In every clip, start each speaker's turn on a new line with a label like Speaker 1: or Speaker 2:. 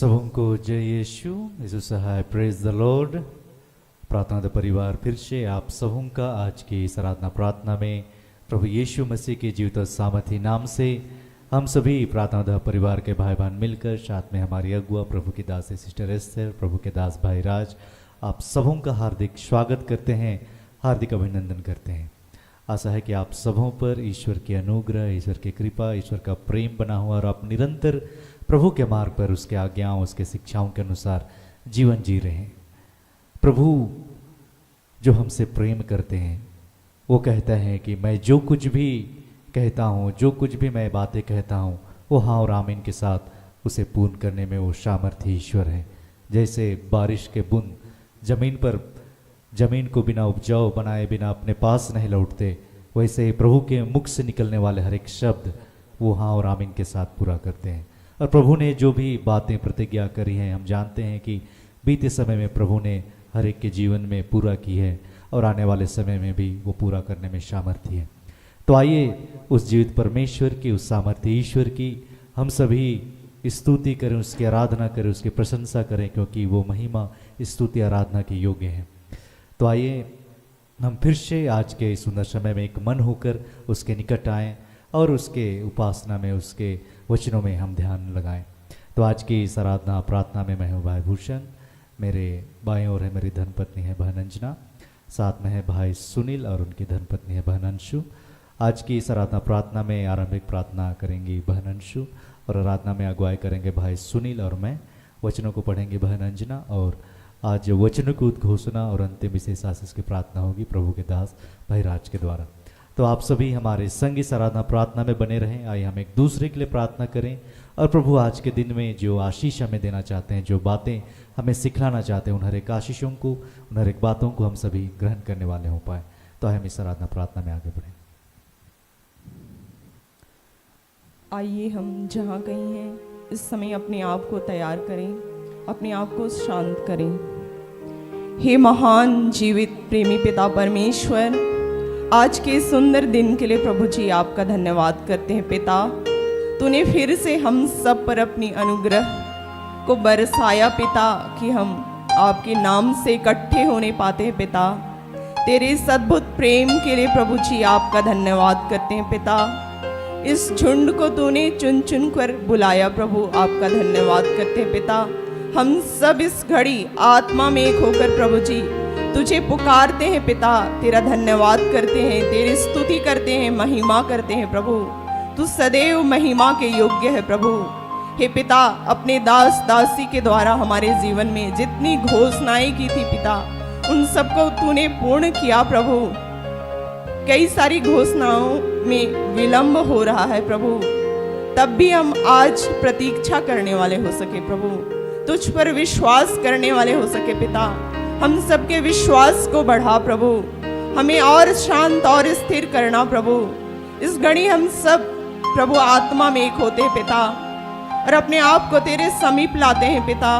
Speaker 1: सबों को जय यीशु सहाय प्रेज द लॉर्ड। प्रार्थना द परिवार फिर से आप सबों का आज की इस आराधना प्रार्थना में प्रभु यीशु मसीह के जीवित और सामर्थी नाम से हम सभी प्रार्थना द परिवार के भाई बहन मिलकर साथ में हमारी अगुआ प्रभु की दास सिस्टर एस्थर, प्रभु के दास भाई राज, आप सबों का हार्दिक स्वागत करते हैं, हार्दिक अभिनंदन करते हैं। आशा है कि आप सबों पर ईश्वर की अनुग्रह, ईश्वर की कृपा, ईश्वर का प्रेम बना हुआ और आप निरंतर प्रभु के मार्ग पर उसके आज्ञाओं, उसके शिक्षाओं के अनुसार जीवन जी रहे हैं। प्रभु जो हमसे प्रेम करते हैं वो कहता है कि मैं जो कुछ भी कहता हूँ, जो कुछ भी मैं बातें कहता हूँ, वो हाँ और आमीन के साथ उसे पूर्ण करने में वो सामर्थ्य ईश्वर है। जैसे बारिश के बूंद जमीन को बिना उपजाऊ बनाए बिना अपने पास नहीं लौटते, वैसे ही प्रभु के मुख से निकलने वाले हर एक शब्द वो हाँ और आमीन के साथ पूरा करते हैं। और प्रभु ने जो भी बातें प्रतिज्ञा करी हैं, हम जानते हैं कि बीते समय में प्रभु ने हर एक के जीवन में पूरा की है और आने वाले समय में भी वो पूरा करने में सामर्थ्य है। तो आइए उस जीवित परमेश्वर की, उस सामर्थ्य ईश्वर की हम सभी स्तुति करें, उसकी आराधना करें, उसकी प्रशंसा करें, क्योंकि वो महिमा स्तुति आराधना के योग्य है। तो आइए हम फिर से आज के सुंदर समय में एक मन होकर उसके निकट आएँ और उसके उपासना में, उसके वचनों में हम ध्यान लगाएं। तो आज की इस आराधना प्रार्थना में मैं हूँ भाई भूषण, मेरे बाएं ओर है मेरी धर्मपत्नी है बहन अंजना, साथ में है भाई सुनील और उनकी धर्मपत्नी है बहन अंशु। आज की इस आराधना प्रार्थना में आरंभिक प्रार्थना करेंगी बहन अंशु और आराधना में अगुवाई करेंगे भाई सुनील और मैं। वचनों को पढ़ेंगे बहन अंजना और आज वचनों की उद्घोषणा और अंतिम विशेष आशीष की प्रार्थना होगी प्रभु के दास भाई राज के द्वारा। तो आप सभी हमारे संग इस आराधना प्रार्थना में बने रहें। आइए हम एक दूसरे के लिए प्रार्थना करें और प्रभु आज के दिन में जो आशीष हमें देना चाहते हैं, जो बातें हमें सिखलाना चाहते हैं, उन हर एक आशीषों को, उन हर एक बातों को हम सभी ग्रहण करने वाले हो पाए। तो हम इस आराधना प्रार्थना में आगे बढ़ें।
Speaker 2: आइए हम जहाँ कहीं हैं इस समय अपने आप को तैयार करें, अपने आप को शांत करें। हे महान जीवित प्रेमी पिता परमेश्वर, आज के सुंदर दिन के लिए प्रभु जी आपका धन्यवाद करते हैं। पिता, तूने फिर से हम सब पर अपनी अनुग्रह को बरसाया पिता, कि हम आपके नाम से इकट्ठे होने पाते हैं। पिता, तेरे इस अद्भुत प्रेम के लिए प्रभु जी आपका धन्यवाद करते हैं। पिता, इस झुंड को तूने चुन चुन कर बुलाया, प्रभु आपका धन्यवाद करते हैं। पिता, हम सब इस घड़ी आत्मा में एक होकर प्रभु जी तुझे पुकारते हैं। पिता, तेरा धन्यवाद करते हैं, तेरी स्तुति करते हैं, महिमा करते हैं। प्रभु, तू सदैव महिमा के योग्य है। प्रभु हे पिता, अपने दास दासी के द्वारा हमारे जीवन में जितनी घोषणाएं की थी पिता, उन सबको तूने पूर्ण किया। प्रभु, कई सारी घोषणाओं में विलंब हो रहा है प्रभु, तब भी हम आज प्रतीक्षा करने वाले हो सके प्रभु, तुझ पर विश्वास करने वाले हो सके। पिता, हम सबके विश्वास को बढ़ा प्रभु, हमें और शांत और स्थिर करना प्रभु। इस घड़ी हम सब प्रभु आत्मा में एक होते हैं पिता, और अपने आप को तेरे समीप लाते हैं पिता।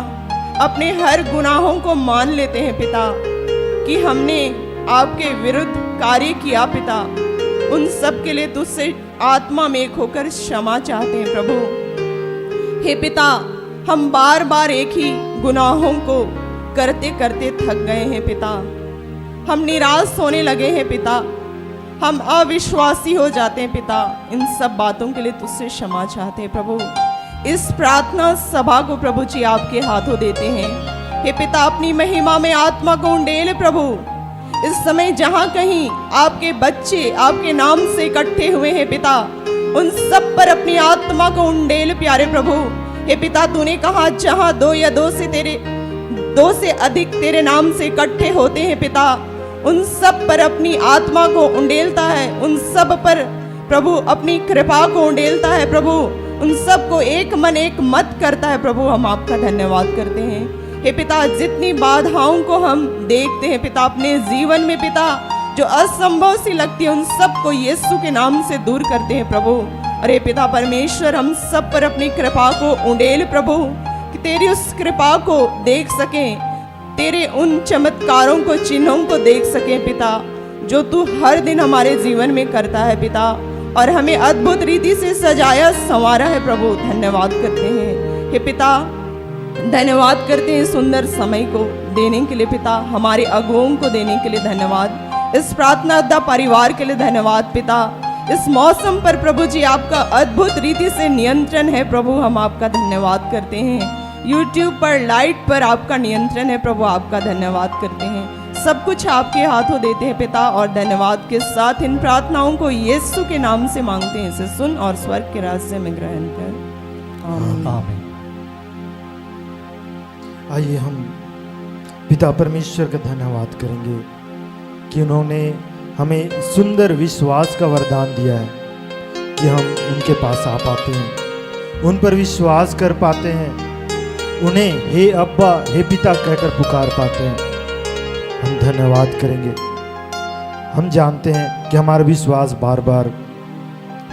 Speaker 2: अपने हर गुनाहों को मान लेते हैं पिता कि हमने आपके विरुद्ध कार्य किया पिता। उन सब के लिए तुझसे आत्मा में एक होकर क्षमा चाहते हैं प्रभु। हे पिता, हम बार बार एक ही गुनाहों को करते करते थक गए हैं पिता, हम निराश होने लगे हैं पिता, हम अविश्वासी हो जाते हैं पिता। इन सब बातों के लिए तुझसे क्षमा चाहते हैं प्रभु। इस प्रार्थना सभा को प्रभु जी आपके हाथों देते हैं। हे पिता, अपनी महिमा में आत्मा को उंडेल प्रभु। इस समय जहाँ कहीं आपके बच्चे आपके नाम से इकट्ठे हुए हैं पिता, उन सब पर अपनी आत्मा को उंडेल प्यारे प्रभु। हे पिता, तूने कहा जहाँ दो या दो से अधिक तेरे नाम से इकट्ठे होते हैं पिता, उन सब पर अपनी आत्मा को उंडेलता है, उन सब पर प्रभु अपनी कृपा को उंडेलता है प्रभु, उन सब को एक मन एक मत करता है प्रभु। हम आपका धन्यवाद करते हैं। हे पिता, जितनी बाधाओं को हम देखते हैं पिता अपने जीवन में पिता, जो असंभव सी लगती है, उन सब को यीशु के नाम से दूर करते हैं प्रभु। अरे पिता परमेश्वर, हम सब पर अपनी कृपा को उंडेल प्रभु, कि तेरी उस कृपा को देख सकें, तेरे उन चमत्कारों को, चिन्हों को देख सकें पिता, जो तू हर दिन हमारे जीवन में करता है पिता, और हमें अद्भुत रीति से सजाया संवारा है प्रभु। धन्यवाद करते हैं। हे पिता, धन्यवाद करते हैं सुंदर समय को देने के लिए पिता, हमारे अगुओं को देने के लिए धन्यवाद, इस प्रार्थना योद्धा परिवार के लिए धन्यवाद पिता। इस मौसम पर प्रभु जी आपका अद्भुत रीति से नियंत्रण है प्रभु, हम आपका धन्यवाद करते हैं। YouTube पर लाइट पर आपका नियंत्रण है प्रभु, आपका धन्यवाद करते हैं। सब कुछ आपके हाथों देते हैं पिता, और धन्यवाद के साथ इन प्रार्थनाओं को यीशु के नाम से मांगते हैं, इसे सुन और स्वर्ग के राज्य में ग्रहण कर, आमीन।
Speaker 1: आमीन।
Speaker 3: आइए हम पिता परमेश्वर का धन्यवाद करेंगे कि उन्होंने हमें सुंदर विश्वास का वरदान दिया है कि हम उनके पास आ पाते हैं, उन पर विश्वास कर पाते हैं, उन्हें हे अब्बा हे पिता कहकर पुकार पाते हैं। हम धन्यवाद करेंगे। हम जानते हैं कि हमारा विश्वास बार बार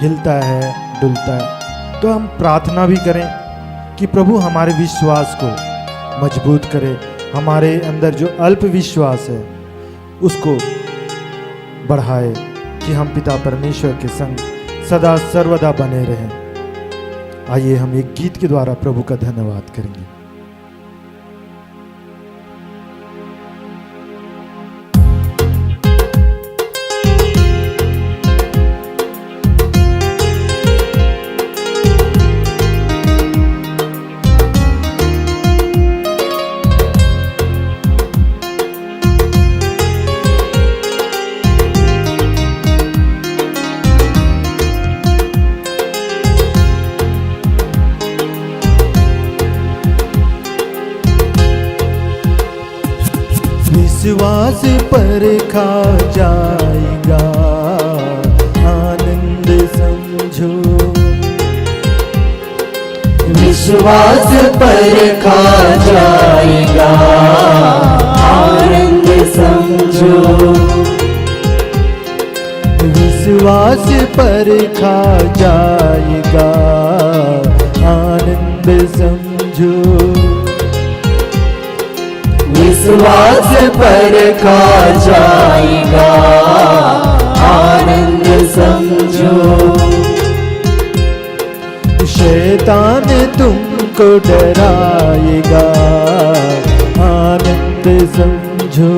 Speaker 3: हिलता है, डुलता है, तो हम प्रार्थना भी करें कि प्रभु हमारे विश्वास को मजबूत करे, हमारे अंदर जो अल्प विश्वास है उसको बढ़ाए, कि हम पिता परमेश्वर के संग सदा सर्वदा बने रहें। आइए हम एक गीत के द्वारा प्रभु का धन्यवाद करेंगे। विश्वास पर खा जाएगा आनंद समझो,
Speaker 4: विश्वास पर खा जाएगा आनंद समझो,
Speaker 3: विश्वास पर खा जाएगा आनंद समझो,
Speaker 4: विश्वास पर खा जाएगा आनंद समझो।
Speaker 3: शैतान तुमको डराएगा आनंद समझो,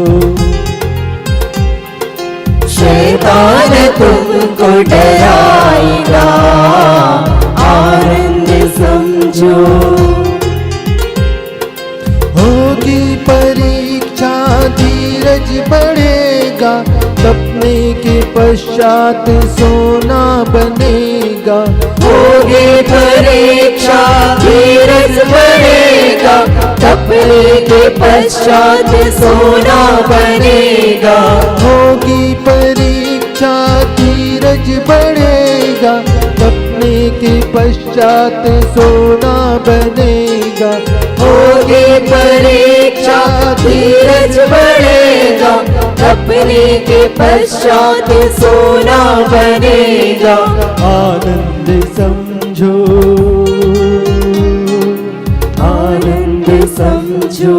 Speaker 4: शैतान तुमको डराएगा आनंद समझो,
Speaker 3: होगी परीक्षा धीरज बढ़ेगा, तपने के पश्चात सोना बनेगा,
Speaker 4: होगी परीक्षा धीरज बढ़ेगा, तपने के पश्चात सोना बनेगा,
Speaker 3: होगी परीक्षा धीरज बढ़ेगा, तपने के पश्चात सोना बनेगा,
Speaker 4: होगी परीक्षा धीरज बढ़ेगा, तपने के पश्चात सोना बनेगा,
Speaker 3: आनंद समझो
Speaker 4: आनंद समझो,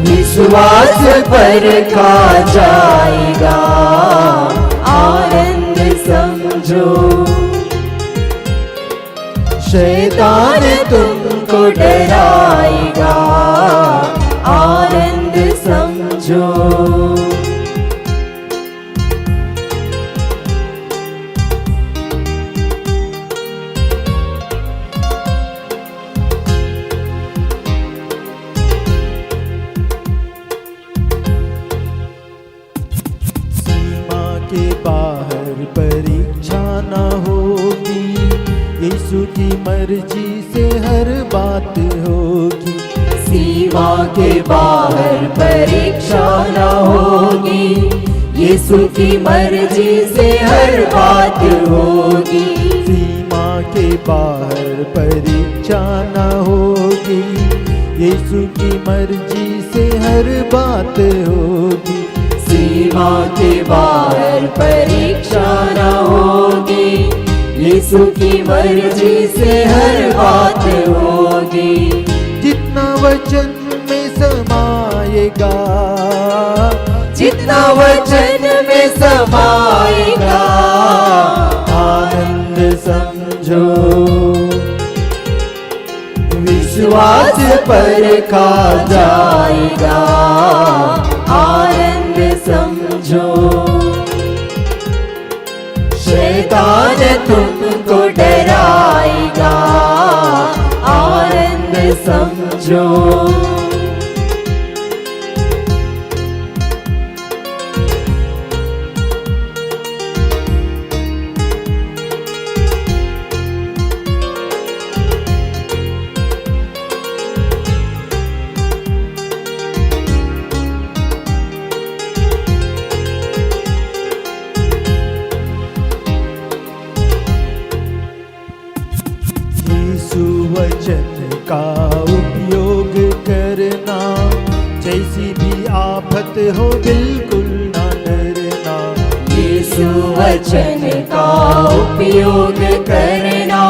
Speaker 4: विश्वास पर खा जाएगा आनंद समझो, शैतान तुमको डराएगा आनंद समझो।
Speaker 3: सीमा के बाहर परीक्षा न होगी, यीशु की मर्जी से हर बात होगी,
Speaker 4: सीमा के बाहर परीक्षा न होगी, यीशु की मर्जी से हर बात होगी,
Speaker 3: सीमा के बाहर परीक्षा न होगी, यीशु की मर्जी से हर बात होगी,
Speaker 4: सीमा के बाहर परीक्षा न होगी, यीशु की मर्जी से हर बात होगी,
Speaker 3: जितना वचन में समाएगा,
Speaker 4: जितना वचन में समाएगा
Speaker 3: आनंद समझो,
Speaker 4: विश्वास परखा जाएगा, आनंद समझो। शैतान तुमको डराएगा, आनंद समझो।
Speaker 3: यीशु वचन का उपयोग करना, जैसी भी आफत हो बिल्कुल ना डरना।
Speaker 4: यीशु वचन का उपयोग करना,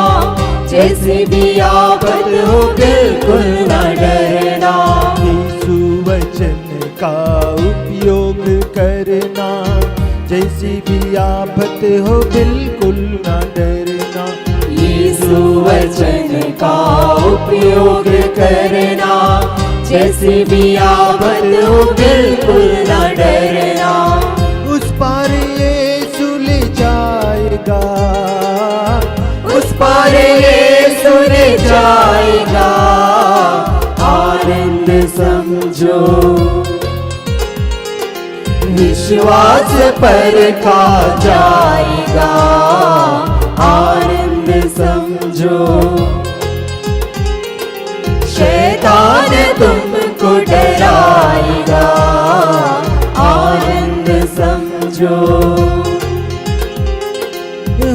Speaker 4: जैसे भी आफत हो बिल्कुल न डरना।
Speaker 3: यीशु वचन का उपयोग करना, जैसी भी आफत हो बिल्कुल ना डरना।
Speaker 4: यीशु वचन का उपयोग करना, जैसे भी आफत हो बिल्कुल न डरना।
Speaker 3: उस पार यीशु ले जाएगा,
Speaker 4: उस पार यीशु ले जाएगा, आनंद समझो। विश्वास परखा जाएगा, आनंद समझो। शैतान तुमको डराएगा, आनंद समझो।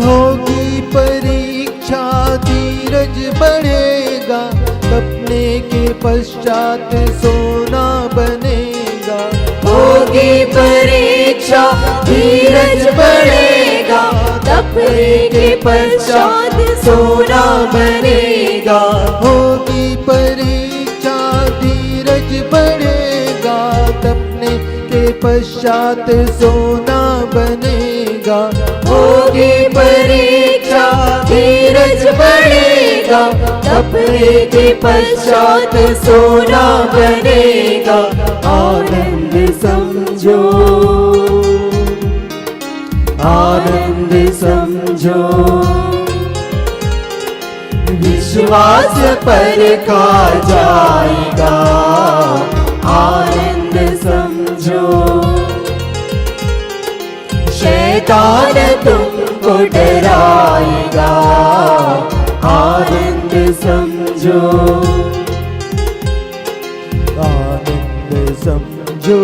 Speaker 3: होगी परीक्षा धीरज बढ़ेगा, सपने के पश्चात सोना बनेगा।
Speaker 4: होगी परीक्षा धीरज बढ़ेगा, तपने के पश्चात सोना बनेगा।
Speaker 3: होगी परीक्षा धीरज बढ़ेगा, सपने के पश्चात सोना बनेगा।
Speaker 4: होगी परीक्षा धीरज बढ़ेगा, तपने के पश्चात सोना बनेगा, आनंद समझो, आनंद समझो। विश्वास परखा जाएगा, आनंद समझो। शैतान तुमको डराएगा, आनंद समझो।
Speaker 3: आनंद समझो,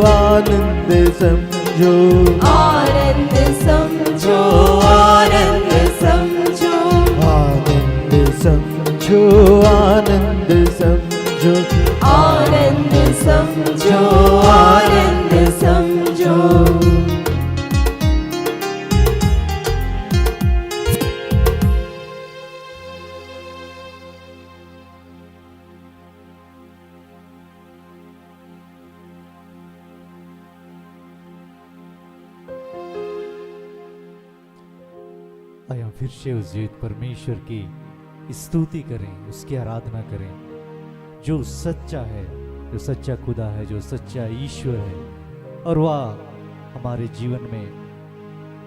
Speaker 3: आनंद समझो।
Speaker 4: आनंद समझो, आनंद समझो।
Speaker 3: आनंद समझो, आनंद समझो।
Speaker 4: आनंद समझो, आनंद समझो।
Speaker 1: आइए हम फिर से उस जीवित परमेश्वर की स्तुति करें, उसकी आराधना करें, जो सच्चा है, जो सच्चा खुदा है, जो सच्चा ईश्वर है, और वह हमारे जीवन में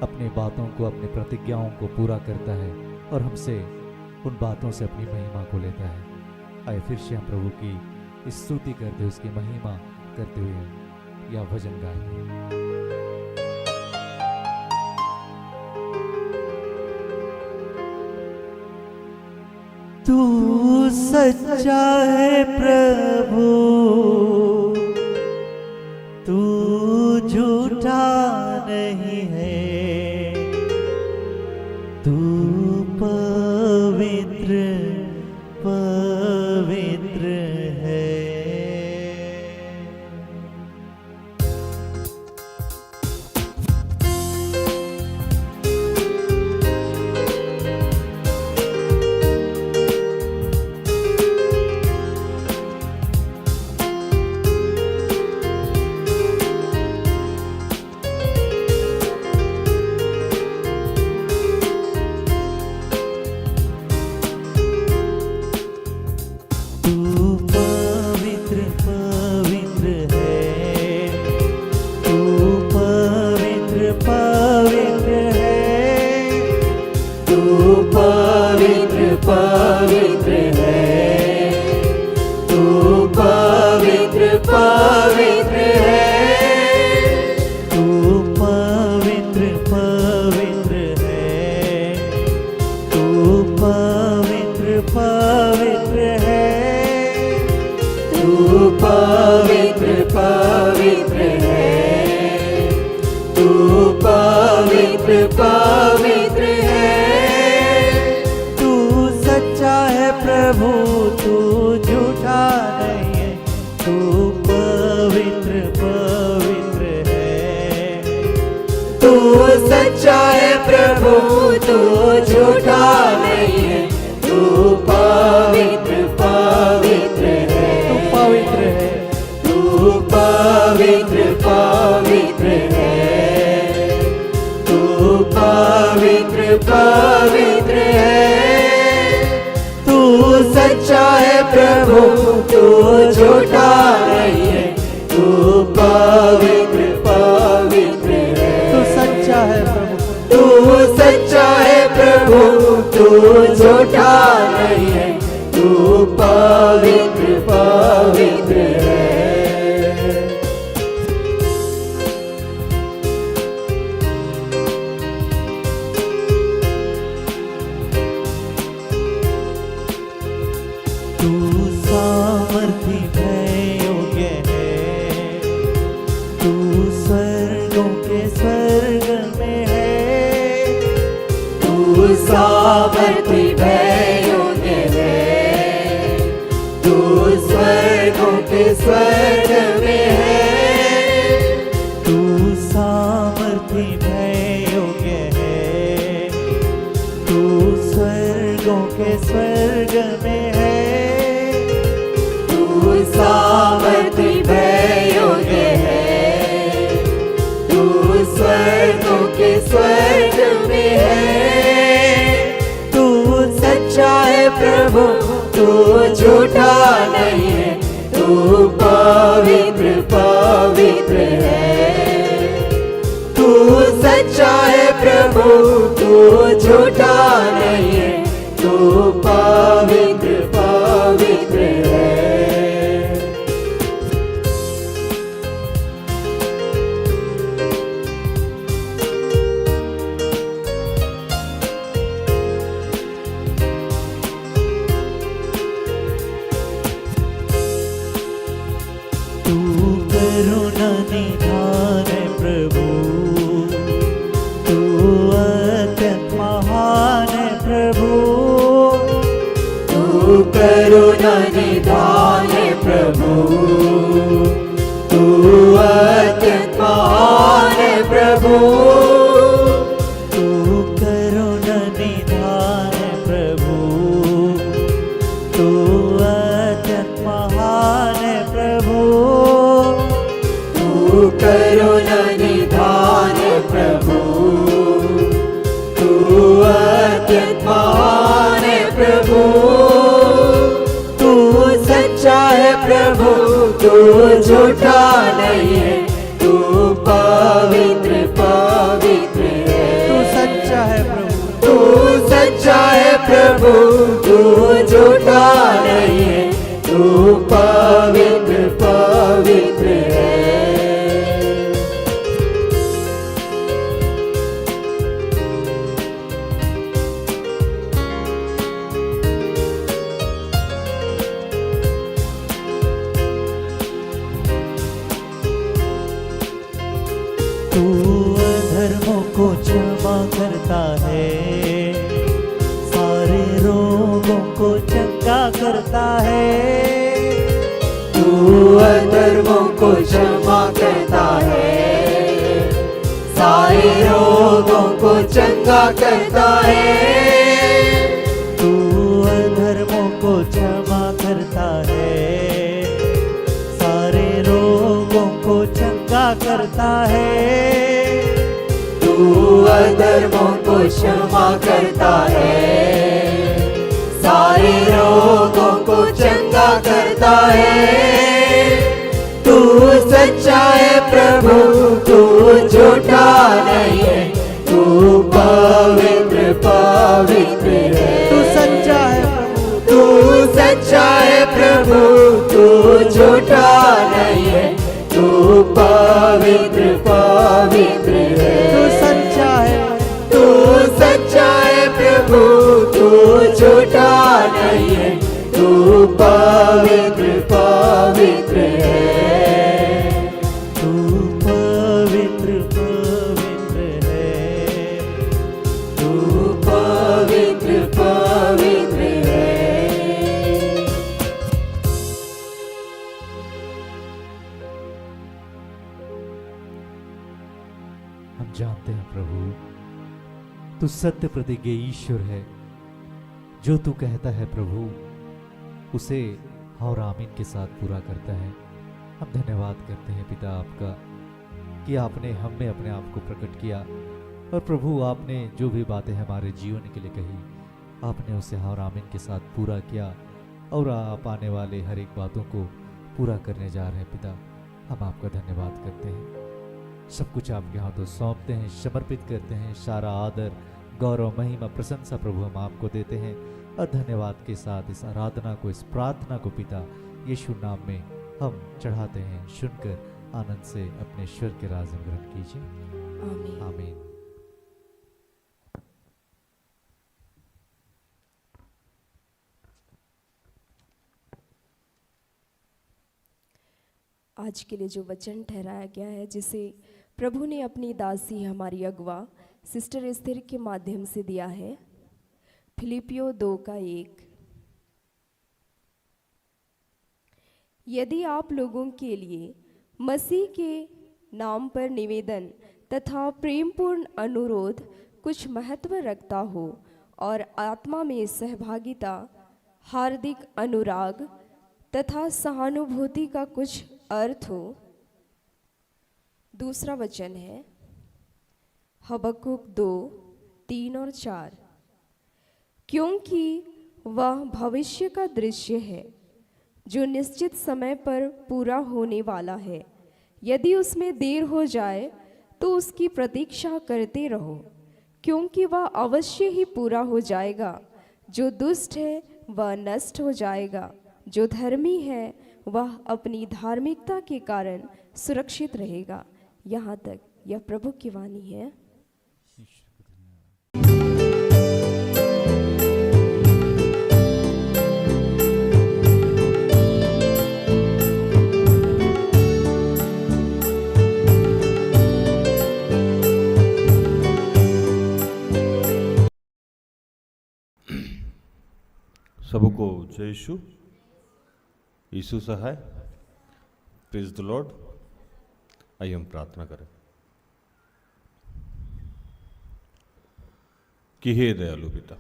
Speaker 1: अपनी बातों को, अपनी प्रतिज्ञाओं को पूरा करता है और हमसे उन बातों से अपनी महिमा को लेता है। आइए फिर से हम प्रभु की स्तुति करते हुए, उसकी महिमा करते हुए यह भजन गाएं। तू सच्चा है प्रभु, तू झूठा नहीं है, तू पवित्र पवित्र है।
Speaker 4: तू पवित्र पवित्र है, तू पवित्र पवित्र है,
Speaker 1: तू पवित्र पवित्र है, तू पवित्र पवित्र है,
Speaker 4: तू पवित्र पवित्र है, तू पवित्र पवित्र है,
Speaker 1: तू सच्चा है प्रभु, तू झूठा नहीं है, तू पवित्र पवित्र है,
Speaker 4: तू सच्चा है प्रभु, तू झूठा नहीं है, तू पवित्र पवित्र है,
Speaker 1: तू पवित्र है,
Speaker 4: तू पवित्र पवित्र है, तू पवित्र पवित्र है, तू सच्चा है प्रभु, तू झूठा नहीं है, तू पवित्र पवित्र है,
Speaker 1: तू सच्चा है प्रभु,
Speaker 4: तू सच्चा है प्रभु, तू झूठा नहीं है, तू पवित्र पवित्र है।
Speaker 1: तू सामर्थी है, योग्य है, तू स्वर्गों के स्वर्ग में है,
Speaker 4: तू सामर्थी है, योग्य है, तू स्वर्गों के स्वर्ग में है,
Speaker 1: तू सामर्थी है, योग्य है, तू स्वर्गों के स्वर्ग में है,
Speaker 4: तू सामर्थी है, योग्य है, तू स्वर्गों के स्वर्ग में है, तू सच्चा है प्रभु, तू झूठा नहीं है, तू पवित्र पवित्र है, तू सच्चा है प्रभु, तू झूठा नहीं है, तू पवित्र पवित्र है।
Speaker 1: तू करुणा निधान है प्रभु, तू अत्यंत महान है प्रभु,
Speaker 4: तू करुणा निधान है प्रभु, तू अत्यंत महान है प्रभु,
Speaker 1: तू करुणा निधान है प्रभु, तू अत्यंत महान है प्रभु,
Speaker 4: तू करुणा निधान है प्रभु, तू अत्यंत महान है प्रभु, तू सच्चा है प्रभु, तू झूठा नहीं है, तू पवित्र पवित्र है,
Speaker 1: तू सच्चा है प्रभु,
Speaker 4: तू सच्चा है प्रभु, तू झूठा नहीं है, तू पवित्र पवित्र है।
Speaker 1: तू अधर्मों को क्षमा करता है, सारे रोगों को चंगा करता है,
Speaker 4: तू अधर्मों को क्षमा करता है, सारे रोगों को चंगा करता है,
Speaker 1: तू अधर्मों को क्षमा करता है, सारे रोगों को चंगा करता है,
Speaker 4: तू अधर्मों को क्षमा करता है, सारे रोगों को चंगा करता है, तू सच्चा है प्रभु, तू झूठा नहीं है, तू पवित्र पवित्र है।
Speaker 3: तू सच्चा है प्रभु,
Speaker 4: तू सच्चा है प्रभु, तू झूठा नहीं है, तू पवित्र पवित्र है।
Speaker 3: तू सच्चा है,
Speaker 4: तू सच्चा है प्रभु, तू झूठा नहीं है, तू पवित्र पवित्र है।
Speaker 3: तू पवित्र पवित्र है।
Speaker 4: तू पवित्र पवित्र है।
Speaker 1: हम जानते हैं प्रभु, तू सत्य प्रतिज्ञ ईश्वर है। जो तू कहता है प्रभु, उसे और आमीन के साथ पूरा करता है। हम धन्यवाद करते हैं पिता आपका कि आपने हम में अपने आप को प्रकट किया, और प्रभु आपने जो भी बातें हमारे जीवन के लिए कही, आपने उसे और आमीन के साथ पूरा किया, और आप आने वाले हर एक बातों को पूरा करने जा रहे हैं पिता। हम आपका धन्यवाद करते हैं, सब कुछ आपके हाथों सौंपते हैं, समर्पित करते हैं। सारा आदर, गौरव, महिमा, प्रशंसा प्रभु हम आपको देते हैं, और धन्यवाद के साथ इस आराधना को, इस प्रार्थना को पिता यीशु नाम में हम चढ़ाते हैं। सुनकर आनंद से अपने ईश्वर के राज में ग्रहण कीजिए।
Speaker 2: आमीन।
Speaker 1: आमीन।
Speaker 2: आज के लिए जो वचन ठहराया गया है, जिसे प्रभु ने अपनी दासी हमारी अगवा सिस्टर एस्थर के माध्यम से दिया है, फिलिपियो 2:1। यदि आप लोगों के लिए मसीह के नाम पर निवेदन तथा प्रेमपूर्ण अनुरोध कुछ महत्व रखता हो और आत्मा में सहभागिता, हार्दिक अनुराग तथा सहानुभूति का कुछ अर्थ हो। दूसरा वचन है हबक्कुक 2:3 और 4। क्योंकि वह भविष्य का दृश्य है जो निश्चित समय पर पूरा होने वाला है। यदि उसमें देर हो जाए तो उसकी प्रतीक्षा करते रहो, क्योंकि वह अवश्य ही पूरा हो जाएगा। जो दुष्ट है वह नष्ट हो जाएगा, जो धर्मी है वह अपनी धार्मिकता के कारण सुरक्षित रहेगा। यहाँ तक यह प्रभु की वाणी है।
Speaker 5: सबको जय यीशु। यीशु सहाय। Praise the lord. आइए हम प्रार्थना करें कि हे दयालु पिता,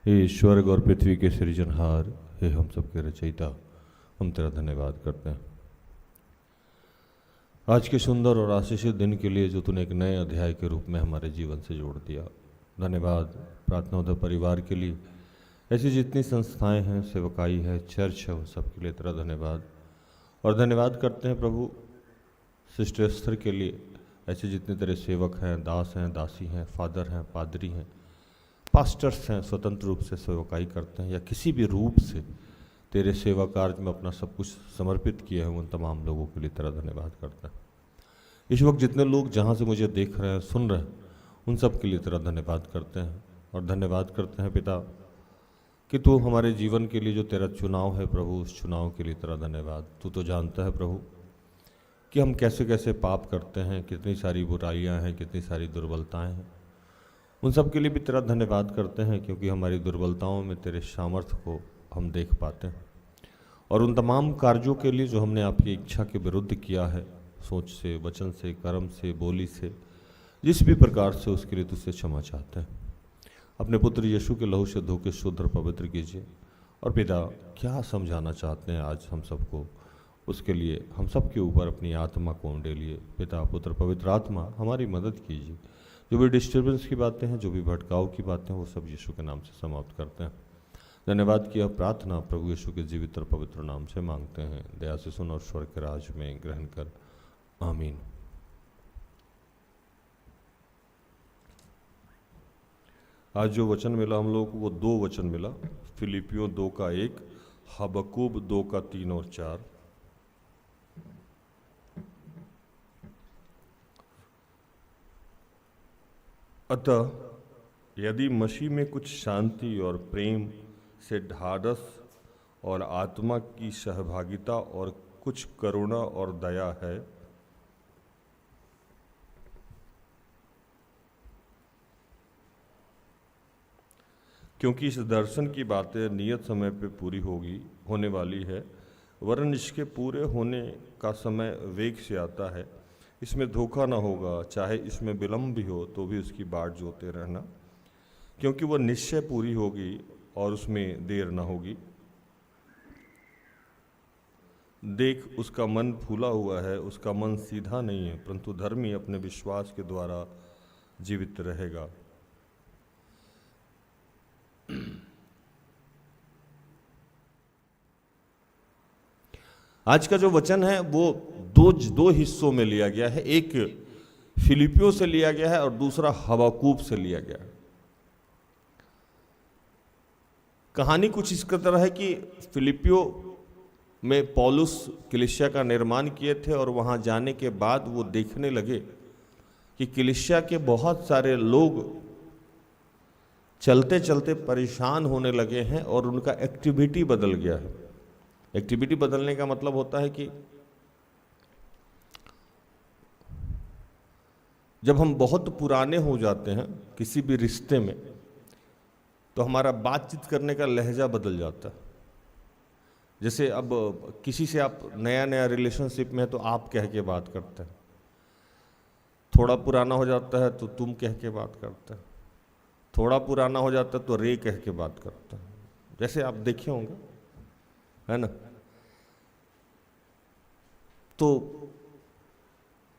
Speaker 5: हे स्वर्ग और पृथ्वी के सृजनहार, हे हम सबके रचयिता, हम तेरा धन्यवाद करते हैं आज के सुंदर और आशीषित दिन के लिए जो तूने एक नए अध्याय के रूप में हमारे जीवन से जोड़ दिया। धन्यवाद प्रार्थना उधर परिवार के लिए, ऐसी जितनी संस्थाएं हैं, सेवकाई है, चर्च है, वो सबके लिए तेरा धन्यवाद। और धन्यवाद करते हैं प्रभु सिस्टर एस्थर के लिए, ऐसे जितने तेरे सेवक हैं, दास हैं, दासी हैं, फादर हैं, पादरी हैं, पास्टर्स हैं, स्वतंत्र रूप से सेवकाई करते हैं या किसी भी रूप से तेरे सेवा कार्य में अपना सब कुछ समर्पित किए हैं, उन तमाम लोगों के लिए तेरा धन्यवाद करते हैं। इस वक्त जितने लोग जहाँ से मुझे देख रहे हैं, सुन रहे हैं, उन सब के लिए तेरा धन्यवाद करते हैं। और धन्यवाद करते हैं पिता कि तू हमारे जीवन के लिए जो तेरा चुनाव है प्रभु, उस चुनाव के लिए तेरा धन्यवाद। तू तो जानता है प्रभु कि हम कैसे कैसे पाप करते हैं, कितनी सारी बुराइयां हैं, कितनी सारी दुर्बलताएं हैं। उन सब के लिए भी तेरा धन्यवाद करते हैं, क्योंकि हमारी दुर्बलताओं में तेरे सामर्थ्य को हम देख पाते हैं। और उन तमाम कार्यों के लिए जो हमने आपकी इच्छा के विरुद्ध किया है, सोच से, वचन से, कर्म से, बोली से, जिस भी प्रकार से, उसके लिए तुझसे क्षमा चाहते हैं। अपने पुत्र यीशु के लहू से धो के शुद्ध और पवित्र कीजिए। और पिता क्या समझाना चाहते हैं आज हम सबको, उसके लिए हम सब के ऊपर अपनी आत्मा को डालिए। पिता, पुत्र, पवित्र आत्मा हमारी मदद कीजिए। जो भी डिस्टर्बेंस की बातें हैं, जो भी भटकाव की बातें हैं, वो सब यीशु के नाम से समाप्त करते हैं। धन्यवाद की प्रार्थना प्रभु यीशु के जीवित और पवित्र नाम से मांगते हैं। दया से सुन और स्वर्ग के राज में ग्रहण कर। आमीन। आज जो वचन मिला हम लोग को वो 2 वचन मिला, फिलिपियों 2:1, हबक्कूक 2:3 और 4। अतः यदि मसीह में कुछ शांति और प्रेम से ढाढ़स और आत्मा की सहभागिता और कुछ करुणा और दया है, क्योंकि इस दर्शन की बातें नियत समय पे पूरी होने वाली है, वरन इसके पूरे होने का समय वेग से आता है। इसमें धोखा ना होगा, चाहे इसमें विलंब भी हो तो भी उसकी बाट जोते रहना, क्योंकि वह निश्चय पूरी होगी और उसमें देर ना होगी। देख, उसका मन फूला हुआ है, उसका मन सीधा नहीं है, परंतु धर्मी अपने विश्वास के द्वारा जीवित रहेगा। आज का जो वचन है वो दो हिस्सों में लिया गया है। एक फिलिपियों से लिया गया है और दूसरा हबक्कूक से लिया गया है। कहानी कुछ इस तरह है कि फिलिपियों में पौलुस कलीसिया का निर्माण किए थे और वहां जाने के बाद वो देखने लगे कि कलीसिया के बहुत सारे लोग चलते चलते परेशान होने लगे हैं और उनका एक्टिविटी बदल गया है। एक्टिविटी बदलने का मतलब होता है कि जब हम बहुत पुराने हो जाते हैं किसी भी रिश्ते में, तो हमारा बातचीत करने का लहजा बदल जाता है। जैसे अब किसी से आप नया रिलेशनशिप में है तो आप कह के बात करते हैं, थोड़ा पुराना हो जाता है तो तुम कह के बात करते हैं, थोड़ा पुराना हो जाता है तो रे कह के बात करते हैं। जैसे आप देखे होंगे, है ना। तो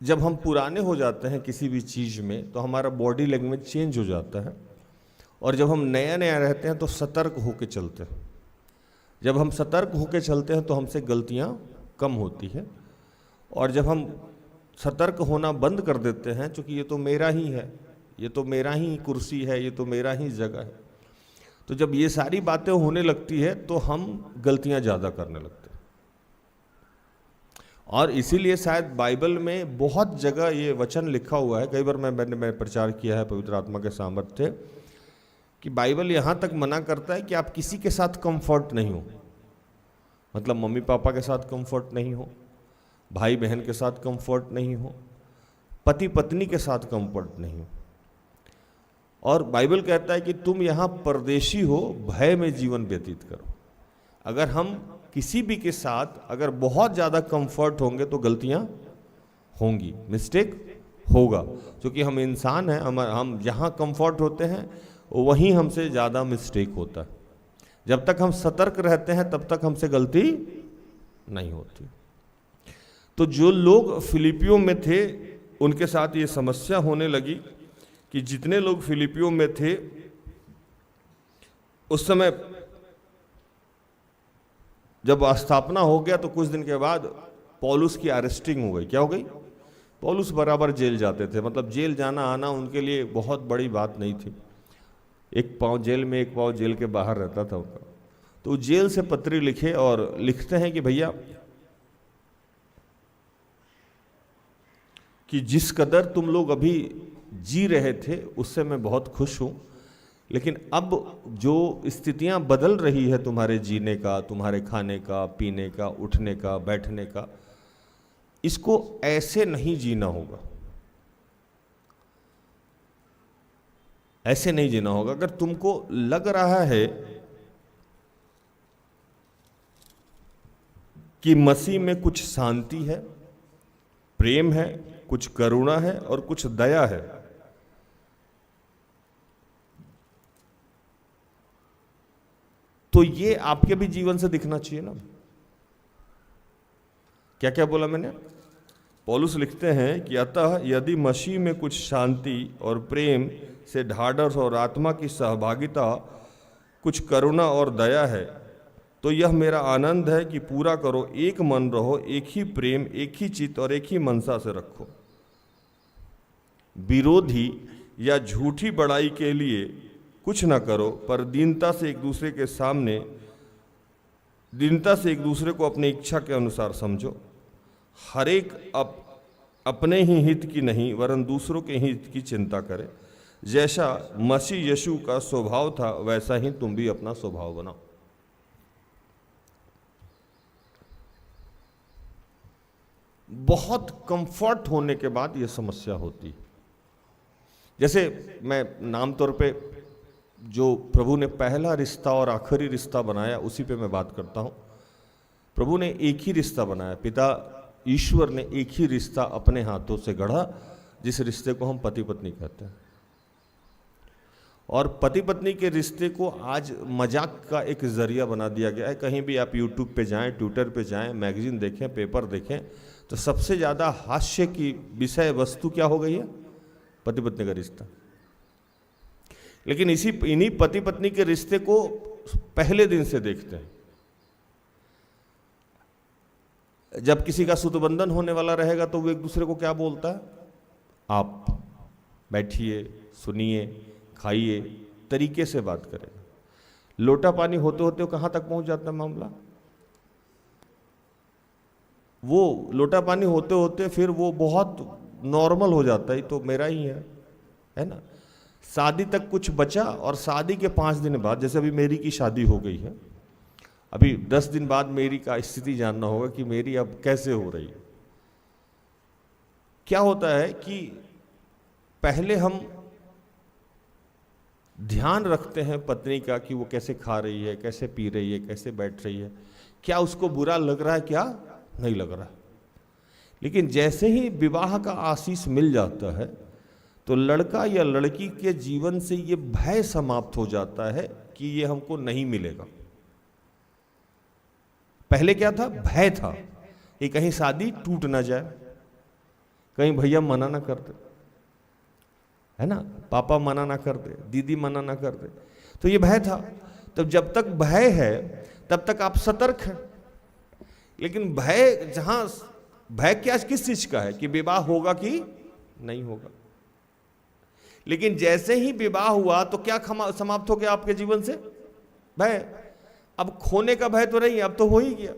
Speaker 5: जब हम पुराने हो जाते हैं किसी भी चीज में तो हमारा बॉडी लैंग्वेज चेंज हो जाता है, और जब हम नया रहते हैं तो सतर्क होके चलते हैं। जब हम सतर्क होके चलते हैं तो हमसे गलतियां कम होती हैं, और जब हम सतर्क होना बंद कर देते हैं, क्योंकि ये तो मेरा ही है, ये तो मेरा ही कुर्सी है, ये तो मेरा ही जगह है, तो जब ये सारी बातें होने लगती है तो हम गलतियां ज़्यादा करने लगते हैं। और इसीलिए शायद बाइबल में बहुत जगह ये वचन लिखा हुआ है, कई बार मैंने प्रचार किया है पवित्र आत्मा के सामर्थ्य, कि बाइबल यहाँ तक मना करता है कि आप किसी के साथ कंफर्ट नहीं हो। मतलब मम्मी पापा के साथ कंफर्ट नहीं हो, भाई बहन के साथ कंफर्ट नहीं हो, पति पत्नी के साथ कंफर्ट नहीं हो। और बाइबल कहता है कि तुम यहाँ परदेशी हो, भय में जीवन व्यतीत करो। अगर हम किसी भी के साथ अगर बहुत ज़्यादा कंफर्ट होंगे तो गलतियाँ होंगी, मिस्टेक होगा, क्योंकि हम इंसान हैं। हम जहाँ कंफर्ट होते हैं वहीं हमसे ज़्यादा मिस्टेक होता है। जब तक हम सतर्क रहते हैं तब तक हमसे गलती नहीं होती। तो जो लोग फिलिपियों में थे उनके साथ ये समस्या होने लगी कि जितने लोग फिलिपियों में थे उस समय जब स्थापना हो गया तो कुछ दिन के बाद पौलुस की अरेस्टिंग हो गई। क्या हो गई? पौलुस बराबर जेल जाते थे। मतलब जेल जाना आना उनके लिए बहुत बड़ी बात नहीं थी। एक पाँव जेल में, एक पाँव जेल के बाहर रहता था उनका। तो जेल से पत्री लिखे और लिखते हैं कि भैया कि जिस कदर तुम लोग अभी जी रहे थे उससे मैं बहुत खुश हूँ, लेकिन अब जो स्थितियाँ बदल रही है तुम्हारे जीने का, तुम्हारे खाने का, पीने का, उठने का, बैठने का, इसको ऐसे नहीं जीना होगा, ऐसे नहीं जीना होगा। अगर तुमको लग रहा है कि मसीह में कुछ शांति है, प्रेम है, कुछ करुणा है और कुछ दया है, तो ये आपके भी जीवन से दिखना चाहिए ना। क्या क्या बोला मैंने? पौलुस लिखते हैं कि अतः यदि मसीह में कुछ शांति और प्रेम से ढाढ़स और आत्मा की सहभागिता, कुछ करुणा और दया है, तो यह मेरा आनंद है कि पूरा करो, एक मन रहो, एक ही प्रेम, एक ही चित्त और एक ही मनसा से रखो। विरोधी या झूठी बड़ाई के लिए कुछ ना करो, पर दीनता से एक दूसरे को अपनी इच्छा के अनुसार समझो। हर एक अपने ही हित की नहीं वरन दूसरों के हित की चिंता करे। जैसा मसीह यीशु का स्वभाव था वैसा ही तुम भी अपना स्वभाव बनाओ। बहुत कंफर्ट होने के बाद यह समस्या होती है। जैसे मैं नाम तौर पे जो प्रभु ने पहला रिश्ता और आखिरी रिश्ता बनाया उसी पे मैं बात करता हूँ। प्रभु ने एक ही रिश्ता बनाया, पिता ईश्वर ने एक ही रिश्ता अपने हाथों से गढ़ा, जिस रिश्ते को हम पति पत्नी कहते हैं। और पति पत्नी के रिश्ते को आज मजाक का एक जरिया बना दिया गया है। कहीं भी आप यूट्यूब पे जाएं, ट्विटर पे जाएं, मैगजीन देखें, पेपर देखें, तो सबसे ज़्यादा हास्य की विषय वस्तु क्या हो गई है? पति पत्नी का रिश्ता। लेकिन इन्हीं पति पत्नी के रिश्ते को पहले दिन से देखते हैं। जब किसी का सुतबंधन होने वाला रहेगा तो वो एक दूसरे को क्या बोलता है? आप बैठिए, सुनिए, खाइए, तरीके से बात करें। लोटा पानी होते होते कहाँ तक पहुंच जाता है मामला? वो लोटा पानी होते होते फिर वो बहुत नॉर्मल हो जाता है, तो मेरा ही है ना। शादी तक कुछ बचा और शादी के 5 दिन बाद, जैसे अभी मेरी की शादी हो गई है, अभी 10 दिन बाद मेरी का स्थिति जानना होगा कि मेरी अब कैसे हो रही है। क्या होता है कि पहले हम ध्यान रखते हैं पत्नी का कि वो कैसे खा रही है, कैसे पी रही है, कैसे बैठ रही है, क्या उसको बुरा लग रहा है, क्या नहीं लग रहा है। लेकिन जैसे ही विवाह का आशीष मिल जाता है तो लड़का या लड़की के जीवन से ये भय समाप्त हो जाता है कि ये हमको नहीं मिलेगा। पहले क्या था? भय था कि कहीं शादी टूट ना जाए, कहीं भैया मना ना कर दे, है ना, पापा मना ना कर दे, दीदी मना ना कर दे, तो ये भय था। तो जब तक भय है तब तक आप सतर्क हैं। लेकिन भय क्या किस चीज का है? कि विवाह होगा कि नहीं होगा। लेकिन जैसे ही विवाह हुआ तो क्या समाप्त हो गया आपके जीवन से? भय। अब खोने का भय तो नहीं, अब तो हो ही गया,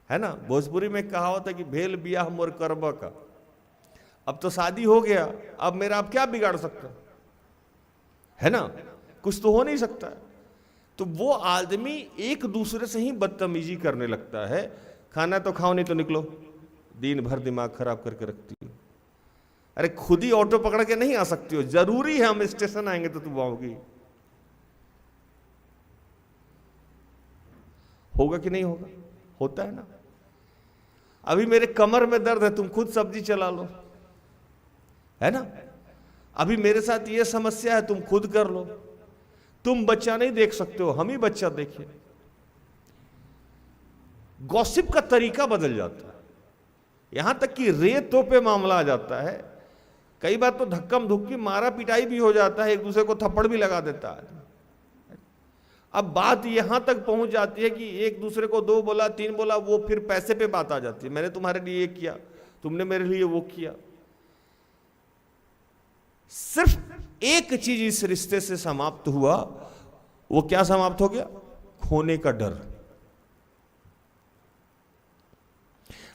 Speaker 5: है ना। भोजपुरी में कहावत है कि भेल बियाह मोर करबा का। अब तो शादी हो गया, अब मेरा आप क्या बिगाड़ सकते है ना, कुछ तो हो नहीं सकता है। तो वो आदमी एक दूसरे से ही बदतमीजी करने लगता है। खाना तो खाओ, नहीं तो निकलो, दिन भर दिमाग खराब करके रखती हो। अरे खुद ही ऑटो पकड़ के नहीं आ सकती हो, जरूरी है हम स्टेशन आएंगे तो तुम आओगी। होगा कि नहीं होगा? होता है ना। अभी मेरे कमर में दर्द है, तुम खुद सब्जी चला लो, है ना। अभी मेरे साथ ये समस्या है, तुम खुद कर लो। तुम बच्चा नहीं देख सकते हो, हम ही बच्चा देखें। गॉसिप का तरीका बदल जाता है, यहां तक कि रेतों पे मामला आ जाता है। कई बार तो धक्कम धुक्की, मारा पिटाई भी हो जाता है, एक दूसरे को थप्पड़ भी लगा देता है। अब बात यहां तक पहुंच जाती है कि एक दूसरे को 2 बोला, 3 बोला, वो फिर पैसे पे बात आ जाती है। मैंने तुम्हारे लिए ये किया, तुमने मेरे लिए वो किया। सिर्फ एक चीज इस रिश्ते से समाप्त हुआ, वो क्या समाप्त हो गया? खोने का डर।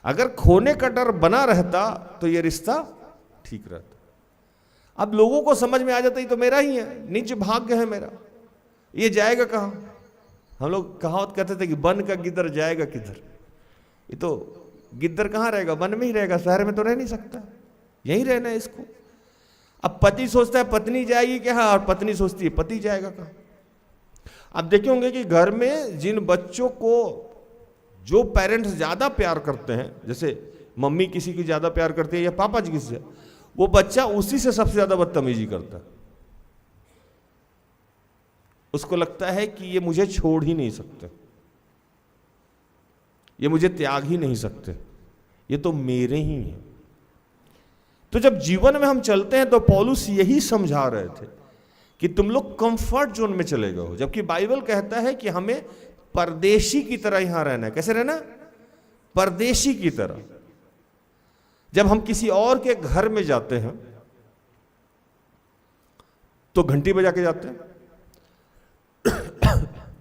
Speaker 5: अगर खोने का डर बना रहता तो ये रिश्ता ठीक रहता। अब लोगों को समझ में आ जाता, ये तो मेरा ही है, निज भाग्य है मेरा, ये जाएगा कहां। हम लोग कहावत कहते थे कि बन का गिद्दर जाएगा किधर। ये तो गिद्दर कहां रहेगा? वन में ही रहेगा, शहर में तो रह नहीं सकता, यही रहना है इसको। अब पति सोचता है पत्नी जाएगी क्या, और पत्नी सोचती है पति जाएगा कहां। आप देखे होंगे कि घर में जिन बच्चों को जो पेरेंट्स ज्यादा प्यार करते हैं, जैसे मम्मी किसी की ज्यादा प्यार करती है या पापा जी किसी से, वो बच्चा उसी से सबसे ज्यादा बदतमीजी करता है। उसको लगता है कि ये मुझे छोड़ ही नहीं सकते, ये मुझे त्याग ही नहीं सकते, ये तो मेरे ही हैं। तो जब जीवन में हम चलते हैं तो पौलुस यही समझा रहे थे कि तुम लोग कंफर्ट जोन में चले गए हो, जबकि बाइबल कहता है कि हमें परदेशी की तरह यहां रहना है। कैसे रहना? परदेशी की तरह। जब हम किसी और के घर में जाते हैं तो घंटी बजा के जाते हैं।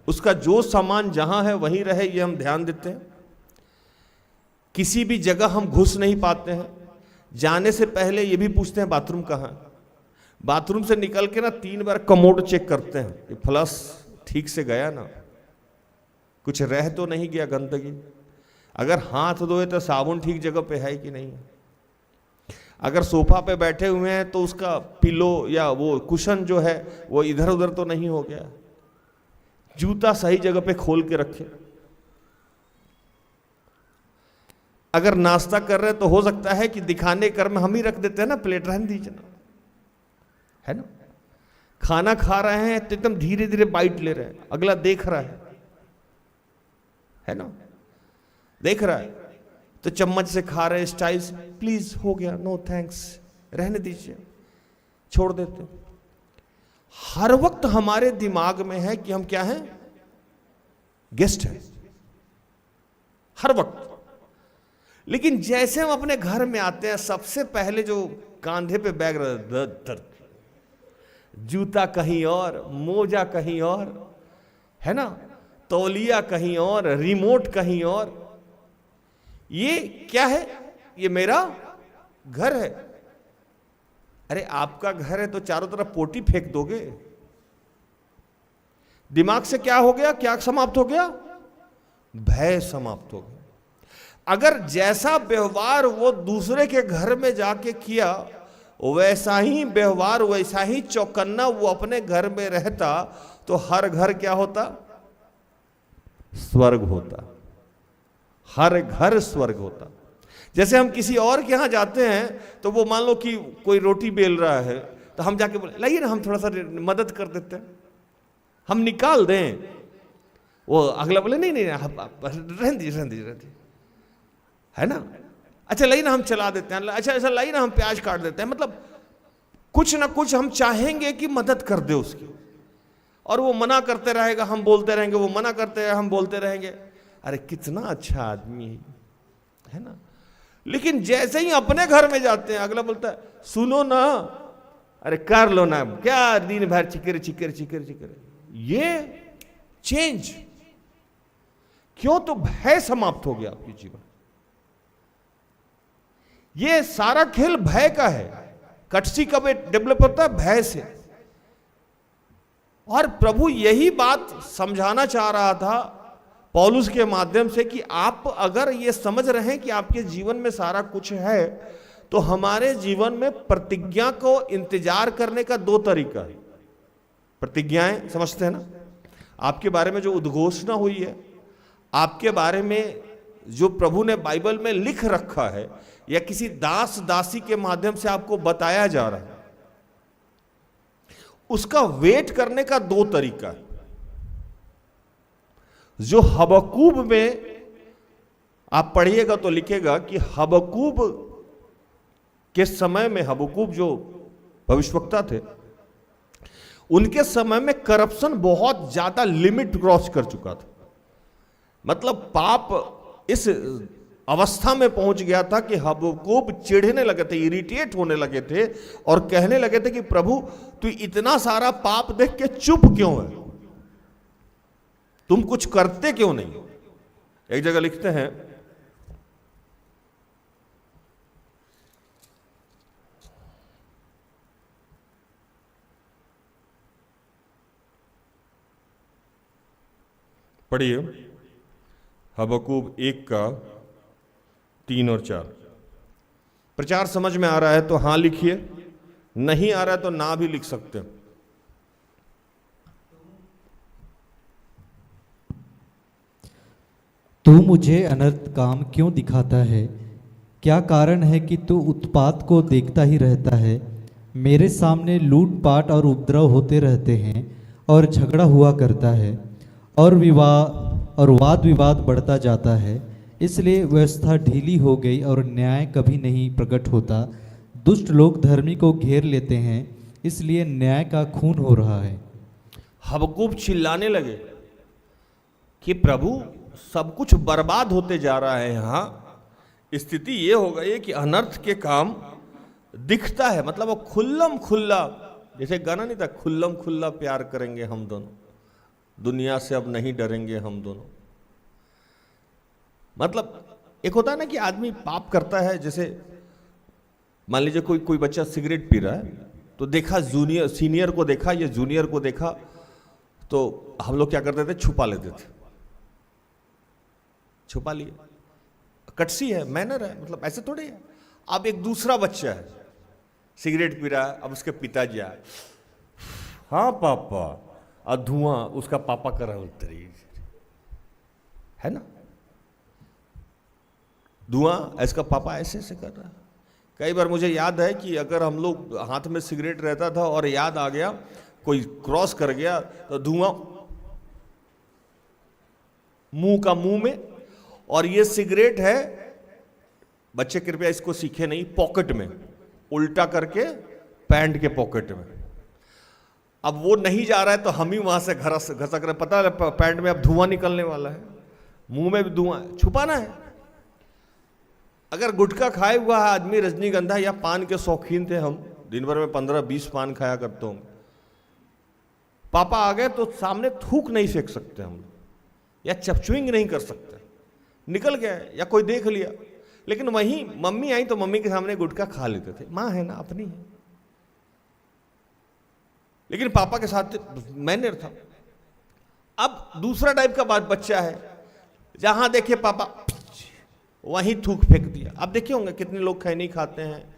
Speaker 5: उसका जो सामान जहां है वहीं रहे, ये हम ध्यान देते हैं। किसी भी जगह हम घुस नहीं पाते हैं। जाने से पहले ये भी पूछते हैं बाथरूम कहाँ है। बाथरूम से निकल के ना 3 बार कमोड चेक करते हैं, ये फ्लश ठीक से गया ना, कुछ रह तो नहीं गया गंदगी। अगर हाथ धोए तो साबुन ठीक जगह पे है कि नहीं है। अगर सोफा पे बैठे हुए हैं तो उसका पिलो या वो कुशन जो है वो इधर उधर तो नहीं हो गया। जूता सही जगह पे खोल के रखें। अगर नाश्ता कर रहे हैं तो हो सकता है कि दिखाने क्रम हम ही रख देते हैं ना, प्लेट रहने दीजिए ना, है ना। खाना खा रहे हैं तो एकदम धीरे धीरे बाइट ले रहे हैं, अगला देख रहा है ना, देख रहा है तो चम्मच से खा रहे स्टाइल से, प्लीज हो गया, नो थैंक्स, रहने दीजिए, छोड़ देते हैं। हर वक्त हमारे दिमाग में है कि हम क्या हैं, गेस्ट हैं, हर वक्त। लेकिन जैसे हम अपने घर में आते हैं, सबसे पहले जो कांधे पे बैग दर्द, जूता कहीं और, मोजा कहीं और, है ना, तौलिया कहीं और, रिमोट कहीं और। ये क्या है, ये मेरा घर है। अरे आपका घर है तो चारों तरफ पोटी फेंक दोगे। दिमाग से क्या हो गया, क्या समाप्त हो गया, भय समाप्त हो गया। अगर जैसा व्यवहार वो दूसरे के घर में जाके किया, वैसा ही व्यवहार, वैसा ही चौकन्ना वो अपने घर में रहता, तो हर घर क्या होता, स्वर्ग होता। हर घर स्वर्ग होता। जैसे हम किसी और के यहां जाते हैं तो वो मान लो कि कोई रोटी बेल रहा है तो हम जाके बोले लाइए ना, हम थोड़ा सा मदद कर देते हैं, हम निकाल दें। वो अगला बोले नहीं नहीं रहने दीजिए, है ना, अच्छा लाइए ना हम चला देते हैं, अच्छा लाइए ना हम प्याज काट देते हैं। मतलब कुछ ना कुछ हम चाहेंगे कि मदद कर दे उसकी, और वो मना करते रहेगा, हम बोलते रहेंगे, वो मना करते हैं, हम बोलते रहेंगे। अरे कितना अच्छा आदमी है ना। लेकिन जैसे ही अपने घर में जाते हैं, अगला बोलता है सुनो ना, अरे कर लो ना, क्या दिन भर चिकर चिकर चिकर चिकर। ये चेंज क्यों, तो भय समाप्त हो गया आपके जीवन। ये सारा खेल भय का है। कटसी कब डेवलप होता है, भय से। और प्रभु यही बात समझाना चाह रहा था पौलुस के माध्यम से कि आप अगर ये समझ रहे हैं कि आपके जीवन में सारा कुछ है, तो हमारे जीवन में प्रतिज्ञा को इंतजार करने का 2 तरीका है। प्रतिज्ञाएं समझते हैं ना, आपके बारे में जो उद्घोषणा हुई है, आपके बारे में जो प्रभु ने बाइबल में लिख रखा है, या किसी दास दासी के माध्यम से आपको बताया जा रहा है, उसका वेट करने का 2 तरीका है। जो हबक्कूब में आप पढ़िएगा तो लिखेगा कि हबक्कूब के समय में, हबक्कूब जो भविष्यवक्ता थे, उनके समय में करप्शन बहुत ज्यादा लिमिट क्रॉस कर चुका था। मतलब पाप इस अवस्था में पहुंच गया था कि हबक्कूब चिढ़ने लगे थे, इरिटेट होने लगे थे, और कहने लगे थे कि प्रभु तू इतना सारा पाप देख के चुप क्यों है, तुम कुछ करते क्यों नहीं। एक जगह लिखते हैं, पढ़िए हबक्कूब 1 का 3 और 4। प्रचार समझ में आ रहा है तो हां लिखिए, नहीं आ रहा है तो ना भी लिख सकते हैं।
Speaker 1: तू मुझे अनर्थ काम क्यों दिखाता है, क्या कारण है कि तू उत्पात को देखता ही रहता है। मेरे सामने लूटपाट और उपद्रव होते रहते हैं, और झगड़ा हुआ करता है, और वाद विवाद बढ़ता जाता है। इसलिए व्यवस्था ढीली हो गई और न्याय कभी नहीं प्रकट होता। दुष्ट लोग धर्मी को घेर लेते हैं, इसलिए न्याय का खून हो रहा है।
Speaker 5: हबक्कूब चिल्लाने लगे कि प्रभु सब कुछ बर्बाद होते जा रहा है। यहां स्थिति ये हो गई है कि अनर्थ के काम दिखता है, मतलब वो खुल्लम खुल्ला जैसे गाना नहीं था, खुल्लम खुल्ला प्यार करेंगे हम दोनों, दुनिया से अब नहीं डरेंगे हम दोनों। मतलब एक होता है ना कि आदमी पाप करता है, जैसे मान लीजिए कोई बच्चा सिगरेट पी रहा है, तो देखा जूनियर सीनियर को देखा या जूनियर को देखा, तो हम लोग क्या करते थे, छुपा लेते थे, छुपा लिए, कटसी है, मैनर है, मतलब ऐसे थोड़े है। अब एक दूसरा बच्चा है सिगरेट पी रहा है, अब उसके पिताजी आए, हाँ पापा, और धुआं उसका पापा कर रहा है, है ना, धुआं इसका पापा ऐसे ऐसे कर रहा है। कई बार मुझे याद है कि अगर हम लोग हाथ में सिगरेट रहता था और याद आ गया कोई क्रॉस कर गया, तो धुआं मुंह का मुंह में, और ये सिगरेट है, बच्चे कृपया इसको सीखे नहीं, पॉकेट में उल्टा करके पैंट के पॉकेट में। अब वो नहीं जा रहा है तो हम ही वहां से घसक रहे, पता है पैंट में अब धुआं निकलने वाला है, मुंह में भी धुआं है, छुपाना है। अगर गुटखा खाए हुआ है आदमी, रजनीगंधा या पान के शौकीन थे हम, दिन भर में 15-20 पान खाया करते होंगे, पापा आ गए तो सामने थूक नहीं फेंक सकते हम, या चपचुइंग नहीं कर सकते, निकल गया या कोई देख लिया। लेकिन वहीं मम्मी आई तो मम्मी के सामने गुटखा खा लेते थे, माँ है ना, अपनी है। लेकिन पापा के साथ मैंने था। अब दूसरा टाइप का बच्चा है, जहां देखिए पापा वहीं थूक फेंक दिया। अब देखे होंगे कितने लोग खैनी खाते हैं,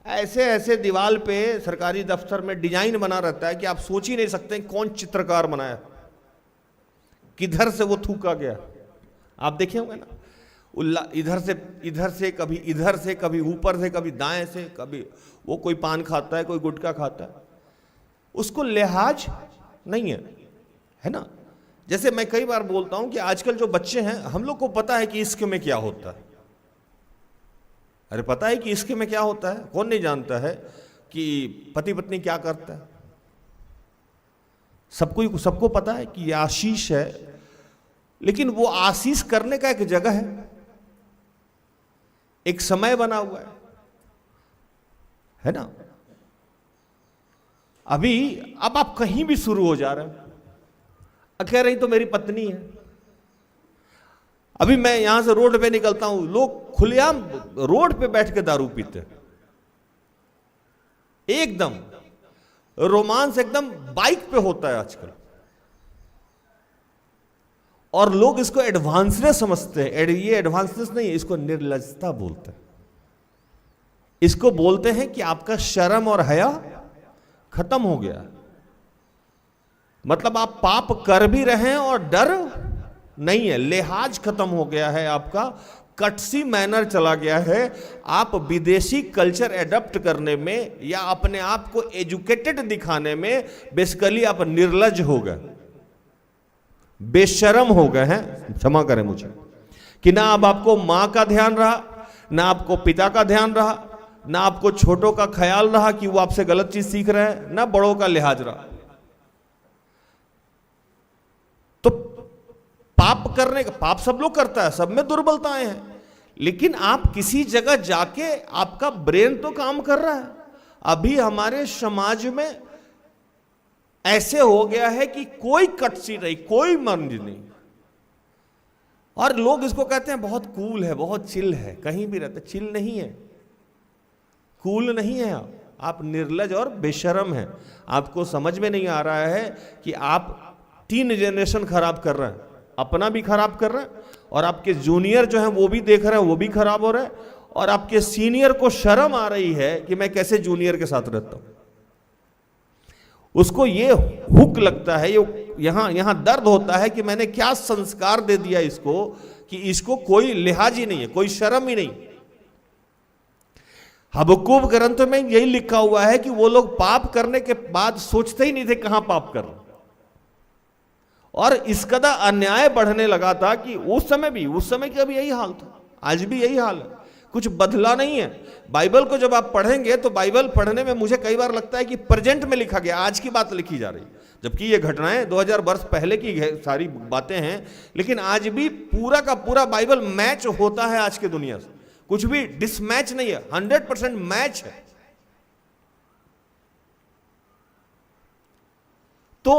Speaker 5: ऐसे ऐसे दीवार पे सरकारी दफ्तर में डिजाइन बना रहता है कि आप सोच ही नहीं सकते कौन चित्रकार बनाया, किधर से वो थूका गया। आप देखे होंगे ना, इधर से कभी इधर से, कभी ऊपर से, कभी दाएं से, कभी वो कोई पान खाता है, कोई गुटखा खाता है, उसको लिहाज नहीं है ना। जैसे मैं कई बार बोलता हूं कि आजकल जो बच्चे हैं, हम लोग को पता है कि इश्क में क्या होता है, अरे पता है कि इश्क में क्या होता है, कौन नहीं जानता है कि पति पत्नी क्या करता है, सबको पता है कि ये आशीष है। लेकिन वो आशीष करने का एक जगह है, एक समय बना हुआ है ना। अब आप कहीं भी शुरू हो जा रहे हैं, कह रही तो मेरी पत्नी है। अभी मैं यहां से रोड पे निकलता हूं, लोग खुलेआम रोड पे बैठ के दारू पीते, एकदम रोमांस एकदम बाइक पे होता है आजकल, और लोग इसको एडवांसनेस समझते हैं। ये एडवांसनेस नहीं है, इसको निर्लजता बोलते हैं। इसको बोलते हैं कि आपका शर्म और हया खत्म हो गया, मतलब आप पाप कर भी रहे हैं और डर नहीं है, लिहाज खत्म हो गया है, आपका कटसी मैनर चला गया है। आप विदेशी कल्चर एडॉप्ट करने में या अपने आप को एजुकेटेड दिखाने में बेसिकली आप निर्लज हो गए, बेशर्म हो गए हैं, क्षमा करें मुझे, कि ना अब आपको मां का ध्यान रहा, ना आपको पिता का ध्यान रहा, ना आपको छोटों का ख्याल रहा कि वो आपसे गलत चीज सीख रहे हैं, ना बड़ों का लिहाज रहा। तो पाप सब लोग करता है, सब में दुर्बलताएं हैं, लेकिन आप किसी जगह जाके आपका ब्रेन तो काम कर रहा है। अभी हमारे समाज में ऐसे हो गया है कि कोई कटसी नहीं, कोई मर्ज नहीं, और लोग इसको कहते हैं बहुत कूल है, बहुत चिल है, कहीं भी रहते, चिल नहीं है, कूल नहीं है, आप निर्लज और बेशर्म हैं। आपको समझ में नहीं आ रहा है कि आप 3 जनरेशन खराब कर रहे हैं, अपना भी खराब कर रहे हैं, और आपके जूनियर जो हैं वो भी देख रहे हैं, वो भी खराब हो रहे हैं, और आपके सीनियर को शर्म आ रही है कि मैं कैसे जूनियर के साथ रहता हूं। उसको ये हुक लगता है, ये यहां दर्द होता है कि मैंने क्या संस्कार दे दिया इसको, कि इसको कोई लिहाज ही नहीं है, कोई शर्म ही नहीं। हबक्कूक ग्रंथ में यही लिखा हुआ है कि वो लोग पाप करने के बाद सोचते ही नहीं थे कहां पाप कर रहे, और इस कदर अन्याय बढ़ने लगा था कि उस समय का भी यही हाल था, आज भी यही हाल है, कुछ बदला नहीं है। बाइबल को जब आप पढ़ेंगे तो बाइबल पढ़ने में मुझे कई बार लगता है कि प्रेजेंट में लिखा गया, आज की बात लिखी जा रही, जबकि ये घटनाएं 2000 वर्ष पहले की सारी बातें हैं, लेकिन आज भी पूरा का पूरा बाइबल मैच होता है आज की दुनिया से, कुछ भी डिसमैच नहीं है, 100% मैच है। तो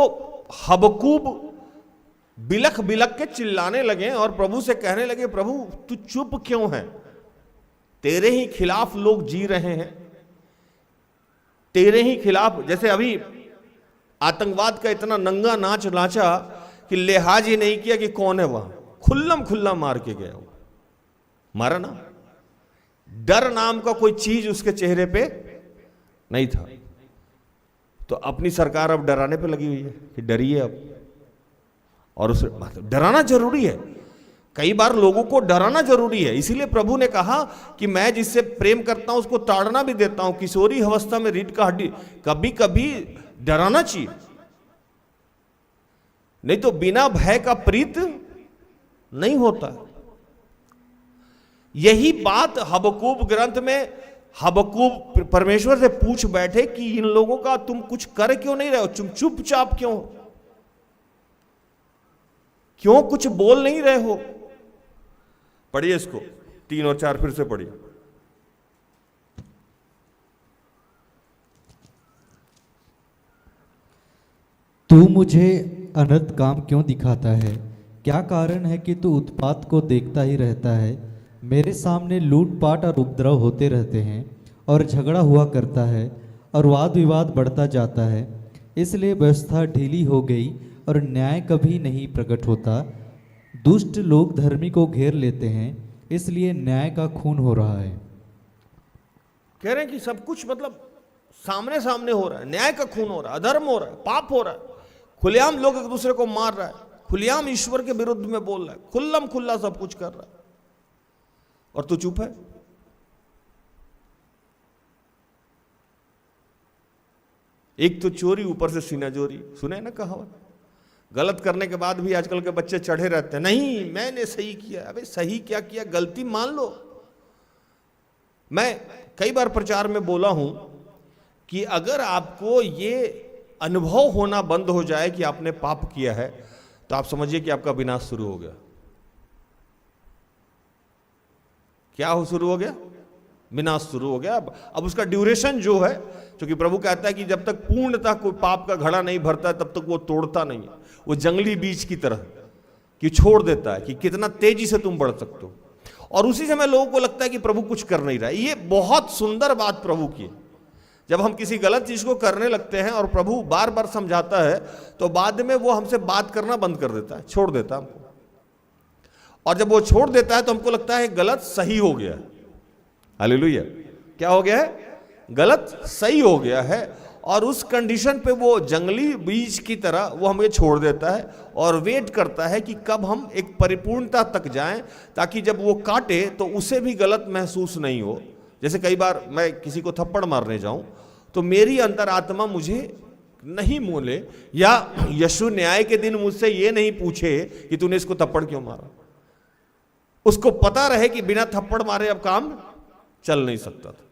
Speaker 5: हबक्कूक बिलख बिलख के चिल्लाने लगे और प्रभु से कहने लगे, प्रभु तू चुप क्यों है? तेरे ही खिलाफ लोग जी रहे हैं, तेरे ही खिलाफ। जैसे अभी आतंकवाद का इतना नंगा नाच नाचा कि लिहाज ही नहीं किया कि कौन है वहां, खुल्लम खुल्ला मार के गया, मारा ना। डर नाम का कोई चीज उसके चेहरे पे नहीं था। तो अपनी सरकार अब डराने पे लगी हुई है कि डरिए अब, और उसे डराना जरूरी है। कई बार लोगों को डराना जरूरी है। इसीलिए प्रभु ने कहा कि मैं जिससे प्रेम करता हूं उसको ताड़ना भी देता हूं। किशोरी अवस्था में रीढ़ का हड्डी, कभी कभी डराना चाहिए, नहीं तो बिना भय का प्रीत नहीं होता। यही बात हबक्कूक ग्रंथ में हबक्कूक परमेश्वर से पूछ बैठे कि इन लोगों का तुम कुछ कर क्यों नहीं रहे हो, तुम चुपचाप क्यों कुछ बोल नहीं रहे हो। पढ़िए इसको 3 और 4 फिर से पढ़िए।
Speaker 1: तू मुझे अनर्थ काम क्यों दिखाता है? क्या कारण है कि तू उत्पात को देखता ही रहता है? मेरे सामने लूटपाट और उपद्रव होते रहते हैं और झगड़ा हुआ करता है और वाद विवाद बढ़ता जाता है। इसलिए व्यवस्था ढीली हो गई और न्याय कभी नहीं प्रकट होता। दुष्ट लोग धर्मी को घेर लेते हैं, इसलिए न्याय का खून हो रहा है।
Speaker 5: कह रहे हैं कि सब कुछ मतलब सामने सामने हो रहा है, न्याय का खून हो रहा है, अधर्म हो रहा है, पाप हो रहा है, खुलेआम लोग एक दूसरे को मार रहा है, खुलेआम ईश्वर के विरुद्ध में बोल रहा है, खुल्लम खुल्ला सब कुछ कर रहा है, और तू चुप है। एक तो चोरी, ऊपर से सीना चोरी। सुने ना कहावत, गलत करने के बाद भी आजकल के बच्चे चढ़े रहते हैं, नहीं मैंने सही किया। अबे सही क्या किया? गलती मान लो। मैं कई बार प्रचार में बोला हूं कि अगर आपको ये अनुभव होना बंद हो जाए कि आपने पाप किया है, तो आप समझिए कि आपका विनाश शुरू हो गया। क्या हो शुरू हो गया? विनाश शुरू हो गया। अब उसका ड्यूरेशन जो है, क्योंकि प्रभु कहता है कि जब तक पूर्णतः कोई पाप का घड़ा नहीं भरता तब तक वो तोड़ता नहीं है। वो जंगली बीज की तरह कि छोड़ देता है कि कितना तेजी से तुम बढ़ सकते हो, और उसी समय लोगों को लगता है कि प्रभु कुछ कर नहीं रहा है। ये बहुत सुंदर बात प्रभु की है। जब हम किसी गलत चीज को करने लगते हैं और प्रभु बार बार समझाता है, तो बाद में वो हमसे बात करना बंद कर देता है, छोड़ देता है हमको। और जब वो छोड़ देता है तो हमको लगता है गलत सही हो गया है। हालेलुया। क्या हो गया है? गलत सही हो गया है। और उस कंडीशन पे वो जंगली बीज की तरह वो हमें छोड़ देता है और वेट करता है कि कब हम एक परिपूर्णता तक जाएं, ताकि जब वो काटे तो उसे भी गलत महसूस नहीं हो। जैसे कई बार मैं किसी को थप्पड़ मारने जाऊं तो मेरी अंतरात्मा मुझे नहीं मोले, या यीशु न्याय के दिन मुझसे ये नहीं पूछे कि तूने इसको थप्पड़ क्यों मारा। उसको पता रहे कि बिना थप्पड़ मारे अब काम चल नहीं सकता था,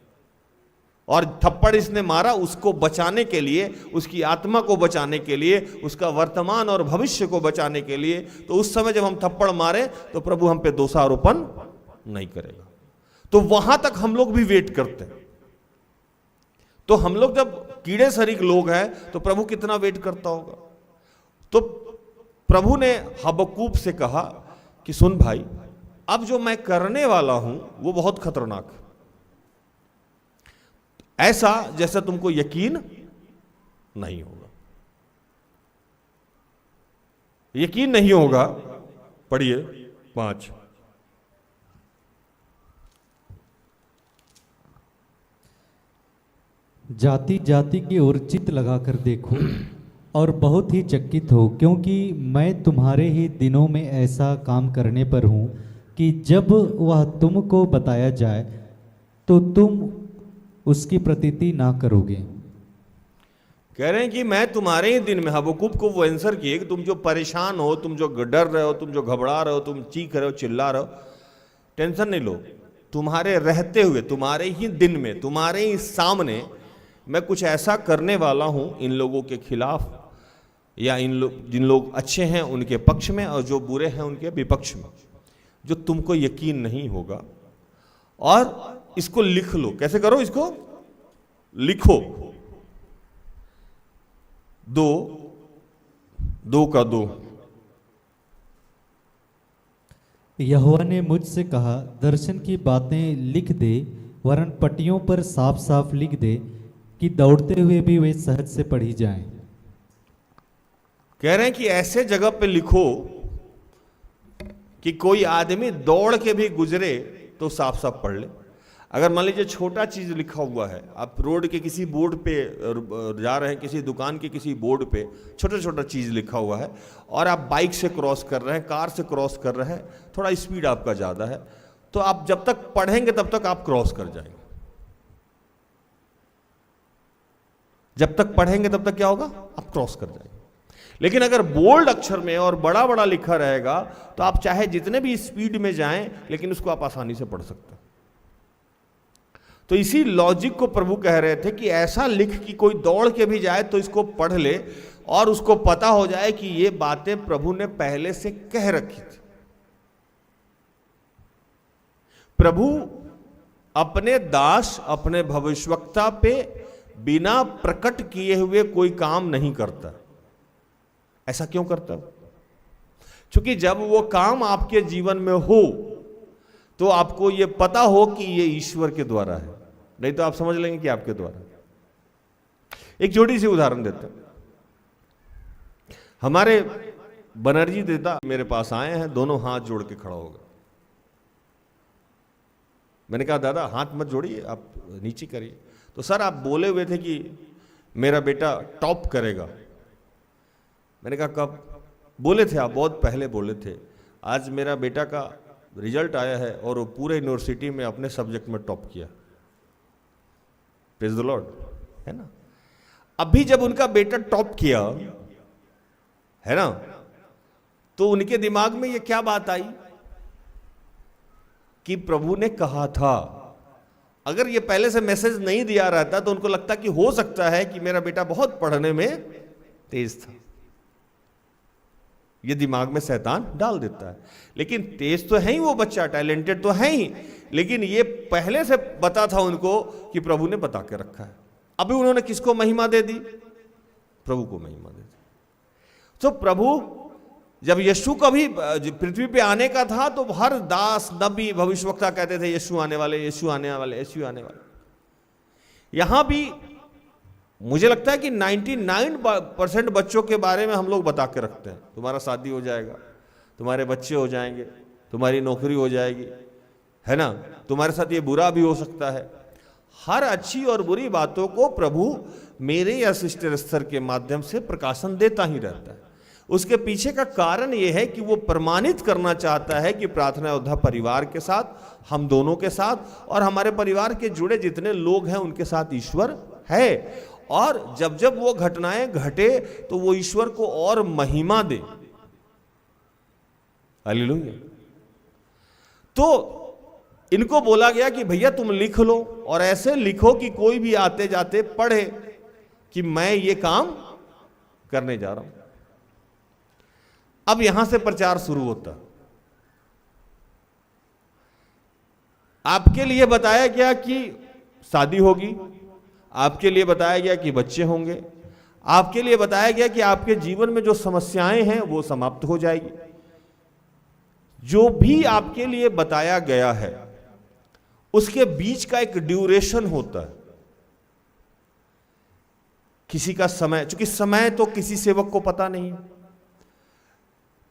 Speaker 5: और थप्पड़ इसने मारा उसको बचाने के लिए, उसकी आत्मा को बचाने के लिए, उसका वर्तमान और भविष्य को बचाने के लिए। तो उस समय जब हम थप्पड़ मारे तो प्रभु हम पे दोषारोपण नहीं करेगा। तो वहां तक हम लोग भी वेट करते हैं। तो हम लोग जब कीड़े शरीक लोग हैं तो प्रभु कितना वेट करता होगा। तो प्रभु ने हबक्कूक से कहा कि सुन भाई, अब जो मैं करने वाला हूं वो बहुत खतरनाक है, ऐसा जैसा तुमको यकीन नहीं होगा। यकीन नहीं होगा। पढ़िए 5।
Speaker 1: जाति जाति की ओर चित्त लगाकर देखो और बहुत ही चकित हो, क्योंकि मैं तुम्हारे ही दिनों में ऐसा काम करने पर हूँ कि जब वह तुमको बताया जाए तो तुम उसकी प्रतीति ना करोगे।
Speaker 5: कह रहे हैं कि मैं तुम्हारे ही दिन में, हबक्कूक को वो आंसर किए कि तुम जो परेशान हो, तुम जो डर रहे हो, तुम जो घबरा रहे हो, तुम चीख रहे हो, चिल्ला रहे हो, टेंशन नहीं लो। तुम्हारे रहते हुए, तुम्हारे ही दिन में, तुम्हारे ही सामने मैं कुछ ऐसा करने वाला हूं इन लोगों के खिलाफ, या जिन लोग अच्छे हैं उनके पक्ष में और जो बुरे हैं उनके विपक्ष में, जो तुमको यकीन नहीं होगा। और इसको लिख लो। कैसे करो? इसको लिखो। 2 2 का 2।
Speaker 1: यहोवा ने मुझसे कहा, दर्शन की बातें लिख दे, वरन पट्टियों पर साफ साफ लिख दे कि दौड़ते हुए भी वे सहज से पढ़ी जाएं।
Speaker 5: कह रहे हैं कि ऐसे जगह पे लिखो कि कोई आदमी दौड़ के भी गुजरे तो साफ साफ पढ़ ले। अगर मान लीजिए छोटा चीज लिखा हुआ है, आप रोड के किसी बोर्ड पे जा रहे हैं, किसी दुकान के किसी बोर्ड पे छोटा छोटा चीज लिखा हुआ है, और आप बाइक से क्रॉस कर रहे हैं, कार से क्रॉस कर रहे हैं, थोड़ा स्पीड आपका ज्यादा है, तो आप जब तक पढ़ेंगे तब तक आप क्रॉस कर जाएंगे। जब तक पढ़ेंगे तब तक क्या होगा, आप क्रॉस कर जाएंगे। लेकिन अगर बोल्ड अक्षर में और बड़ा बड़ा लिखा रहेगा तो आप चाहे जितने भी स्पीड में जाएं, लेकिन उसको आप आसानी से पढ़ सकते हैं। तो इसी लॉजिक को प्रभु कह रहे थे कि ऐसा लिख कि कोई दौड़ के भी जाए तो इसको पढ़ ले और उसको पता हो जाए कि ये बातें प्रभु ने पहले से कह रखी थी। प्रभु अपने दास, अपने भविष्यवक्ता पे बिना प्रकट किए हुए कोई काम नहीं करता। ऐसा क्यों करता? क्योंकि जब वो काम आपके जीवन में हो तो आपको ये पता हो कि ये ईश्वर के द्वारा है, नहीं तो आप समझ लेंगे कि आपके द्वारा। एक छोटी सी उदाहरण देते हैं। हमारे बनर्जी देता मेरे पास आए हैं, दोनों हाथ जोड़ के खड़ा हो गए। मैंने कहा दादा हाथ मत जोड़िए, आप नीचे करिए। तो सर आप बोले हुए थे कि मेरा बेटा टॉप करेगा। मैंने कहा कब? बोले थे आप, बहुत पहले बोले थे। आज मेरा बेटा का रिजल्ट आया है और वो पूरे यूनिवर्सिटी में अपने सब्जेक्ट में टॉप किया। प्रेज द लॉर्ड, है ना। अभी जब उनका बेटा टॉप किया है ना, तो उनके दिमाग में ये क्या बात आई कि प्रभु ने कहा था। अगर ये पहले से मैसेज नहीं दिया रहता तो उनको लगता कि हो सकता है कि मेरा बेटा बहुत पढ़ने में तेज था। ये दिमाग में शैतान डाल देता है। लेकिन तेज तो है ही वो बच्चा, टैलेंटेड तो है ही, लेकिन ये पहले से पता था उनको कि प्रभु ने बता के रखा है। अभी उन्होंने किसको महिमा दे दी? प्रभु को महिमा दे दी। तो प्रभु जब यीशु का भी पृथ्वी पे आने का था तो हर दास, नबी, भविष्यवक्ता कहते थे यीशु आने वाले, यीशु आने वाले, यीशु आने वाले। यहां भी मुझे लगता है कि 99% बच्चों के बारे में हम लोग बता के रखते हैं। तुम्हारा शादी हो जाएगा, तुम्हारे बच्चे हो जाएंगे, तुम्हारी नौकरी हो जाएगी, है ना, तुम्हारे साथ ये बुरा भी हो सकता है। हर अच्छी और बुरी बातों को प्रभु मेरे या सिस्टर स्तर के माध्यम से प्रकाशन देता ही रहता है। उसके पीछे का कारण यह है कि वो प्रमाणित करना चाहता है कि प्रार्थना योद्धा परिवार के साथ, हम दोनों के साथ और हमारे परिवार के जुड़े जितने लोग हैं उनके साथ ईश्वर है। और जब जब वो घटनाएं घटे तो वो ईश्वर को और महिमा दे। हालेलुया। तो इनको बोला गया कि भैया तुम लिख लो, और ऐसे लिखो कि कोई भी आते जाते पढ़े कि मैं ये काम करने जा रहा हूं। अब यहां से प्रचार शुरू होता। आपके लिए बताया गया कि शादी होगी, आपके लिए बताया गया कि बच्चे होंगे, आपके लिए बताया गया कि आपके जीवन में जो समस्याएं हैं वो समाप्त हो जाएगी। जो भी आपके लिए बताया गया है उसके बीच का एक ड्यूरेशन होता है, किसी का समय, चूंकि समय तो किसी सेवक को पता नहीं है।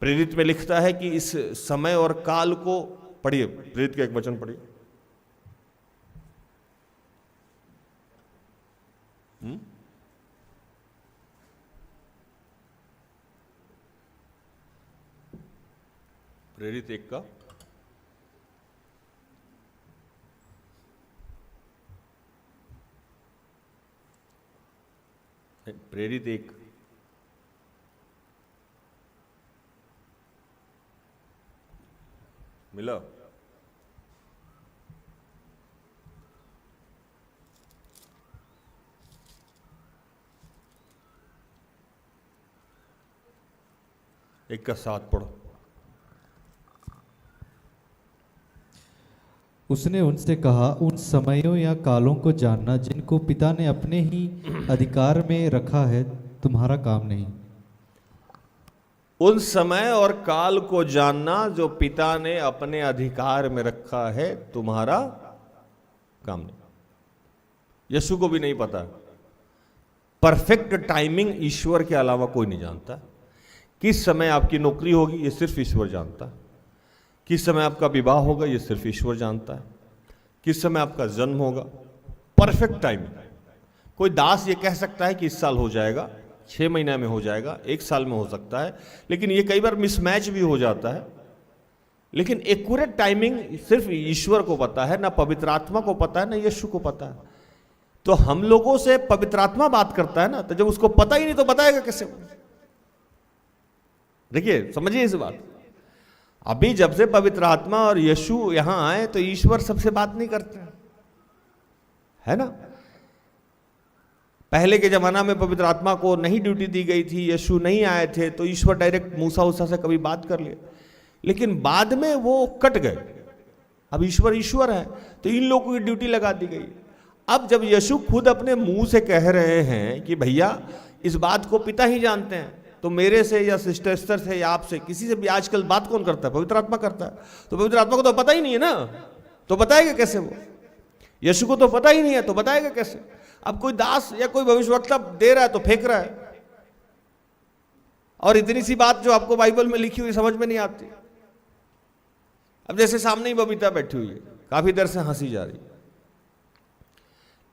Speaker 5: प्रेरित में लिखता है कि इस समय और काल को पढ़िए, प्रेरित का एक वचन पढ़िए। प्रेरित 1 का प्रेरित 1 मिला। एक का 7 पढ़ो।
Speaker 1: उसने उनसे कहा, उन समयों या कालों को जानना जिनको पिता ने अपने ही अधिकार में रखा है तुम्हारा काम नहीं।
Speaker 5: उन समय और काल को जानना जो पिता ने अपने अधिकार में रखा है तुम्हारा काम नहीं। यीशु को भी नहीं पता। परफेक्ट टाइमिंग ईश्वर के अलावा कोई नहीं जानता। किस समय आपकी नौकरी होगी ये सिर्फ ईश्वर जानता है। किस समय आपका विवाह होगा ये सिर्फ ईश्वर जानता है। किस समय आपका जन्म होगा, परफेक्ट टाइमिंग। कोई दास ये कह सकता है कि इस साल हो जाएगा, 6 महीने में हो जाएगा, 1 साल में हो सकता है, लेकिन ये कई बार मिसमैच भी हो जाता है। लेकिन एक्यूरेट टाइमिंग सिर्फ ईश्वर को पता है, ना पवित्र आत्मा को पता है, ना यीशु को पता है। तो हम लोगों से पवित्र आत्मा बात करता है ना, तो जब उसको पता ही नहीं तो बताएगा कैसे? देखिए, समझिए इस बात। अभी जब से पवित्र आत्मा और यीशु यहां आए तो ईश्वर सबसे बात नहीं करते, है ना। पहले के जमाना में पवित्र आत्मा को नहीं ड्यूटी दी गई थी, यीशु नहीं आए थे, तो ईश्वर डायरेक्ट मूसा उसा से कभी बात कर लिए, लेकिन बाद में वो कट गए। अब ईश्वर है तो इन लोगों की ड्यूटी लगा दी गई। अब जब यीशु खुद अपने मुंह से कह रहे हैं कि भैया इस बात को पिता ही जानते हैं, तो मेरे से या सिस्टर से या आपसे किसी से भी आजकल बात कौन करता है? पवित्र आत्मा करता है। तो पवित्र आत्मा को तो पता ही नहीं है ना, तो बताएगा कैसे वो? यीशु को तो पता ही नहीं है तो बताएगा कैसे? अब कोई दास या कोई भविष्यवक्ता दे रहा है तो फेंक रहा है, और इतनी सी बात जो आपको बाइबल में लिखी हुई समझ में नहीं आती। अब जैसे सामने ही बबीता बैठी हुई है, काफी देर से हंसी जा रही है।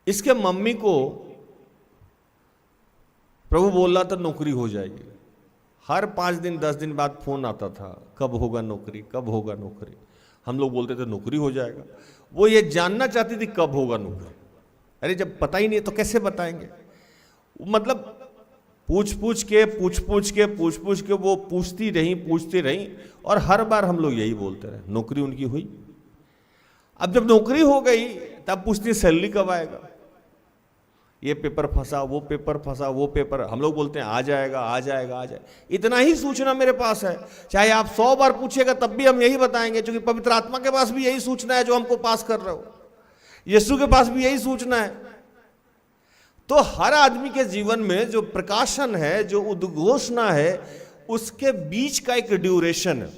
Speaker 5: इसके मम्मी को प्रभु बोल रहा था नौकरी हो जाएगी। हर 5 दिन 10 दिन बाद फोन आता था, कब होगा नौकरी, कब होगा नौकरी। हम लोग बोलते थे नौकरी हो जाएगा। वो ये जानना चाहती थी कब होगा नौकरी। अरे जब पता ही नहीं है तो कैसे बताएंगे? मतलब पूछ पूछ के वो पूछती रही, और हर बार हम लोग यही बोलते रहे, नौकरी उनकी हुई। अब जब नौकरी हो गई तब पूछती सैलरी कब आएगा, ये पेपर फंसा, वो पेपर। हम लोग बोलते हैं आ जाएगा। इतना ही सूचना मेरे पास है, चाहे आप 100 बार पूछेगा तब भी हम यही बताएंगे, क्योंकि पवित्र आत्मा के पास भी यही सूचना है जो हमको पास कर रहे हो, यीशु के पास भी यही सूचना है। तो हर आदमी के जीवन में जो प्रकाशन है, जो उद्घोषणा है, उसके बीच का एक ड्यूरेशन है।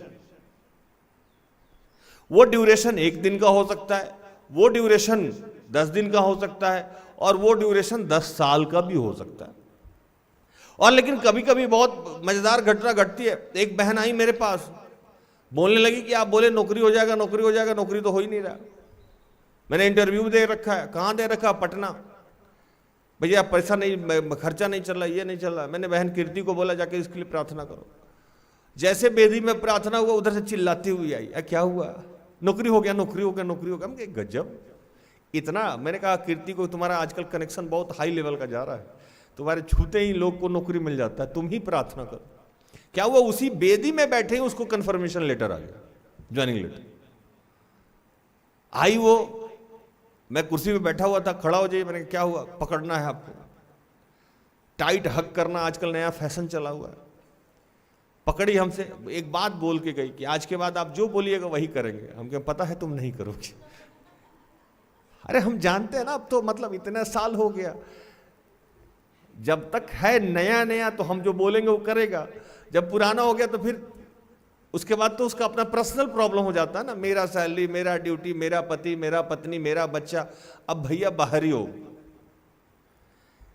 Speaker 5: वो ड्यूरेशन 1 दिन का हो सकता है, वो ड्यूरेशन 10 दिन का हो सकता है, और वो ड्यूरेशन 10 साल का भी हो सकता है। और लेकिन कभी कभी बहुत मजेदार घटना घटती है। एक बहन आई मेरे पास, बोलने लगी कि आप बोले नौकरी हो जाएगा, नौकरी तो हो ही नहीं रहा। मैंने इंटरव्यू दे रखा है। कहाँ दे रखा? पटना। भैया पैसा नहीं, खर्चा नहीं चल रहा, ये नहीं चल रहा। मैंने बहन कीर्ति को बोला जाके इसके लिए प्रार्थना करो। जैसे बेदी में प्रार्थना हुआ, उधर से चिल्लाती हुई आई, क्या हुआ? नौकरी हो गया। हम कहे गजब, इतना। मैंने कहा कीर्ति को, तुम्हारा आजकल कनेक्शन बहुत हाई लेवल का जा रहा है, तुम्हारे छूते ही लोग को नौकरी मिल जाता है, तुम ही प्रार्थना करो। क्या हुआ? उसी बेदी में बैठे ही उसको कंफर्मेशन लेटर आ गया, ज्वाइनिंग लेटर आई। वो मैं कुर्सी पे बैठा हुआ था, खड़ा हो जाइए। मैंने क्या हुआ? पकड़ना है आपको, टाइट हक करना आजकल नया फैशन चला हुआ है। पकड़ी हमसे, एक बात बोल के गई कि आज के बाद आप जो बोलिएगा वही करेंगे। हम क्या पता है तुम नहीं करोगे। अरे हम जानते हैं ना, अब तो मतलब इतने साल हो गया। जब तक है नया तो हम जो बोलेंगे वो करेगा। जब पुराना हो गया तो फिर उसके बाद तो उसका अपना पर्सनल प्रॉब्लम हो जाता है ना, मेरा सैलरी, मेरा ड्यूटी, मेरा पति, मेरा पत्नी, मेरा बच्चा। अब भैया बाहरी हो।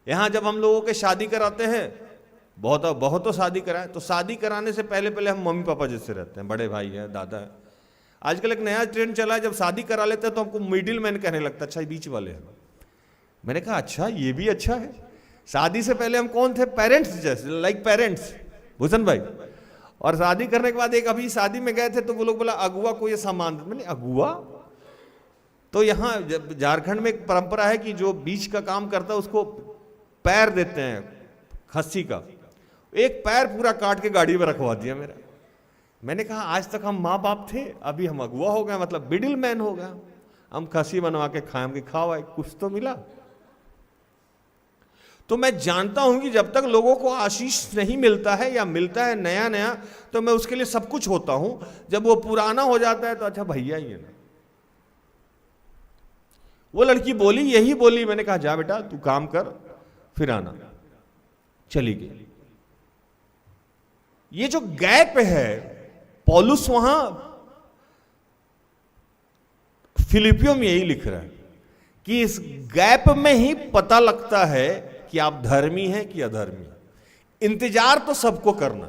Speaker 5: यहां जब हम लोगों के शादी कराते हैं, बहुत तो शादी कराए, तो शादी कराने से पहले हम मम्मी पापा जैसे रहते हैं, बड़े भाई है, दादा है। आजकल एक नया ट्रेंड चला है, जब शादी करा लेते हैं तो हमको मिडिल मैन कहने लगता है, अच्छा बीच वाले हैं। मैंने कहा अच्छा, ये भी अच्छा है। शादी से पहले हम कौन थे? पेरेंट्स जैसे, लाइक पेरेंट्स, भूषण भाई। और शादी करने के बाद एक अभी शादी में गए थे तो वो लोग बोला अगुआ को ये सामान। मैंने अगुआ? तो यहाँ झारखंड में एक परंपरा है कि जो बीच का काम करता है उसको पैर देते हैं खस्सी का। एक पैर पूरा काट के गाड़ी में रखवा दिया मेरा। मैंने कहा आज तक हम माँ बाप थे, अभी हम अगुआ हो गए, मतलब मिडिल मैन हो गया। हम खस्सी बनवा के खाएं कि खाओ, कुछ तो मिला। तो मैं जानता हूं कि जब तक लोगों को आशीष नहीं मिलता है या मिलता है नया तो मैं उसके लिए सब कुछ होता हूं। जब वो पुराना हो जाता है तो अच्छा भैया ही है ना। वो लड़की बोली, यही बोली। मैंने कहा जा बेटा तू काम कर फिर आना। चली गई। ये जो गैप है, पौलुस वहां फिलिपियों में यही लिख रहा है कि इस गैप में ही पता लगता है कि आप धर्मी हैं कि अधर्मी हैं। इंतजार तो सबको करना,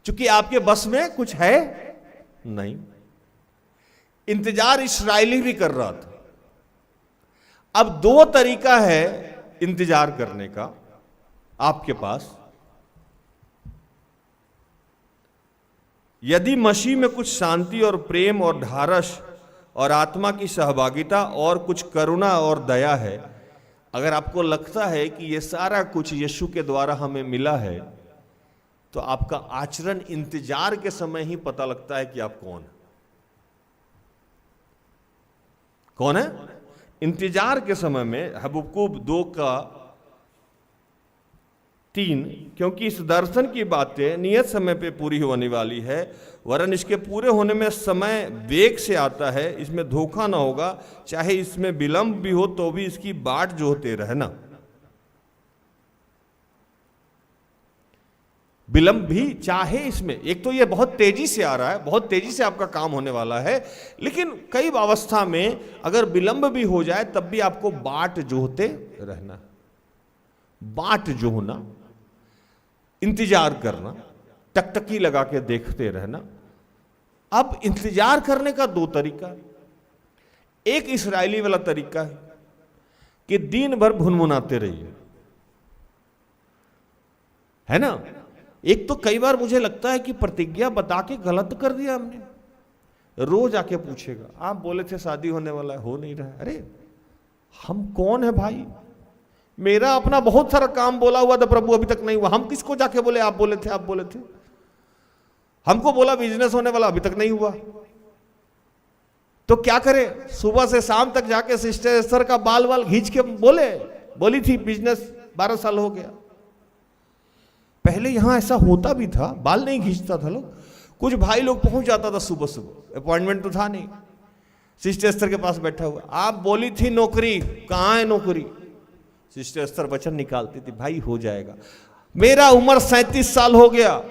Speaker 5: क्योंकि आपके बस में कुछ है नहीं। इंतजार इस्राएली भी कर रहा था। अब दो तरीका है इंतजार करने का आपके पास। यदि मसीह में कुछ शांति और प्रेम और ढारस और आत्मा की सहभागिता और कुछ करुणा और दया है, अगर आपको लगता है कि ये सारा कुछ यीशु के द्वारा हमें मिला है, तो आपका आचरण इंतजार के समय ही पता लगता है कि आप कौन है। कौन है? इंतजार के समय में हबक्कूक 2:3, क्योंकि इस दर्शन की बातें नियत समय पे पूरी होने वाली है, वरन इसके पूरे होने में समय वेग से आता है। इसमें धोखा ना होगा, चाहे इसमें विलंब भी हो तो भी इसकी बाट जोहते रहना। विलंब भी चाहे इसमें, एक तो ये बहुत तेजी से आ रहा है, बहुत तेजी से आपका काम होने वाला है, लेकिन कई अवस्था में अगर विलंब भी हो जाए तब भी आपको बाट जोहते रहना। बाट जोहना, इंतजार करना, टकटकी लगा के देखते रहना। अब इंतजार करने का दो तरीका। एक इस्राएली वाला तरीका है कि दिन भर भुनभुनाते रहिए, है ना। एक तो कई बार मुझे लगता है कि प्रतिज्ञा बता के गलत कर दिया हमने। रोज आके पूछेगा, आप बोले थे शादी होने वाला है, हो नहीं रहा है। अरे हम कौन है भाई? मेरा अपना बहुत सारा काम बोला हुआ था प्रभु, अभी तक नहीं हुआ। हम किसको जाके बोले आप बोले थे, आप बोले थे? हमको बोला बिजनेस होने वाला, अभी तक नहीं हुआ। तो क्या करें? सुबह से शाम तक जाके सिस्टर एस्थर का बाल वाल खींच के बोली थी बिजनेस 12 साल हो गया। पहले यहां ऐसा होता भी था, बाल नहीं खींचता था लोग। कुछ भाई लोग पहुंच जाता था सुबह सुबह, अपॉइंटमेंट तो था नहीं, सिस्टर एस्थर के पास बैठा हुआ। आप बोली थी नौकरी, कहां है नौकरी? सिस्टर एस्थर वचन निकालती थी, भाई हो जाएगा। मेरा उम्र 37 साल हो गया,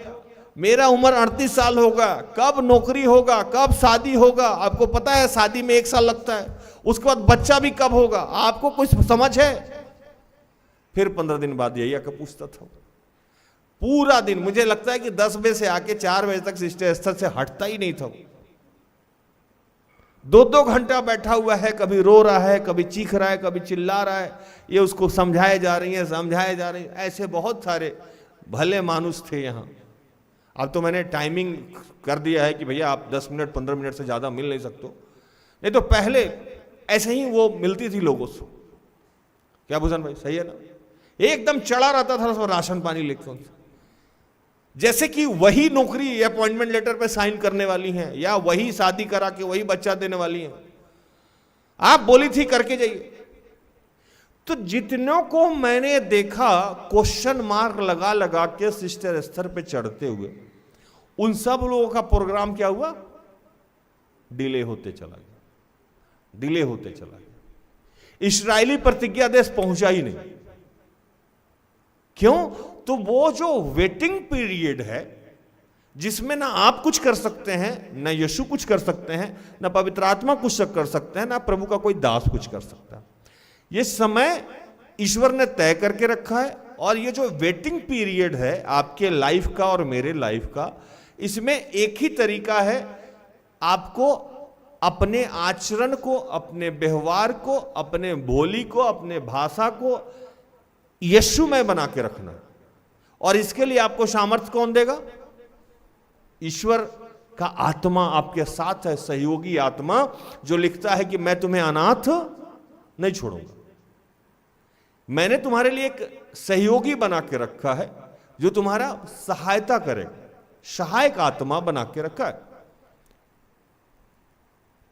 Speaker 5: मेरा उम्र 38 साल होगा, कब नौकरी होगा, कब शादी होगा? आपको पता है शादी में 1 साल लगता है, उसके बाद बच्चा भी कब होगा? आपको कुछ समझ है? फिर 15 दिन बाद यही आकर पूछता था। पूरा दिन, मुझे लगता है कि 10 बजे से आके 4 बजे तक सिस्टर एस्थर से हटता ही नहीं था। 2-2 घंटा बैठा हुआ है, कभी रो रहा है, कभी चीख रहा है, कभी चिल्ला रहा है। ये उसको समझाए जा रही है, समझाए जा रही है। ऐसे बहुत सारे भले मानुस थे यहाँ। अब तो मैंने टाइमिंग कर दिया है कि भैया आप 10 मिनट 15 मिनट से ज़्यादा मिल नहीं सकते। नहीं तो पहले ऐसे ही वो मिलती थी लोगों से। क्या भूषण भाई, सही है ना? एकदम चढ़ा रहता था उसमें राशन पानी लेकर, जैसे कि वही नौकरी अपॉइंटमेंट लेटर पे साइन करने वाली हैं, या वही शादी करा के वही बच्चा देने वाली हैं। आप बोली थी करके जाइए। तो जितनों को मैंने देखा क्वेश्चन मार्क लगा लगा के सिस्टर एस्थर पे चढ़ते हुए, उन सब लोगों का प्रोग्राम क्या हुआ? डिले होते चला गया, डिले होते चला गया। इस्राएली प्रतिज्ञा देश पहुंचा ही नहीं। क्यों? तो वो जो वेटिंग पीरियड है, जिसमें ना आप कुछ कर सकते हैं, ना यीशु कुछ कर सकते हैं, ना पवित्र आत्मा कुछ कर सकते हैं, ना प्रभु का कोई दास कुछ कर सकता है। ये समय ईश्वर ने तय करके रखा है। और ये जो वेटिंग पीरियड है आपके लाइफ का और मेरे लाइफ का, इसमें एक ही तरीका है, आपको अपने आचरण को, अपने व्यवहार को, अपने बोली को, अपने भाषा को यीशुमय बना के रखना। और इसके लिए आपको सामर्थ्य कौन देगा? ईश्वर का आत्मा आपके साथ है, सहयोगी आत्मा, जो लिखता है कि मैं तुम्हें अनाथ नहीं छोड़ूंगा। मैंने तुम्हारे लिए एक सहयोगी बना के रखा है जो तुम्हारा सहायता करेगा, सहायक आत्मा बना के रखा है।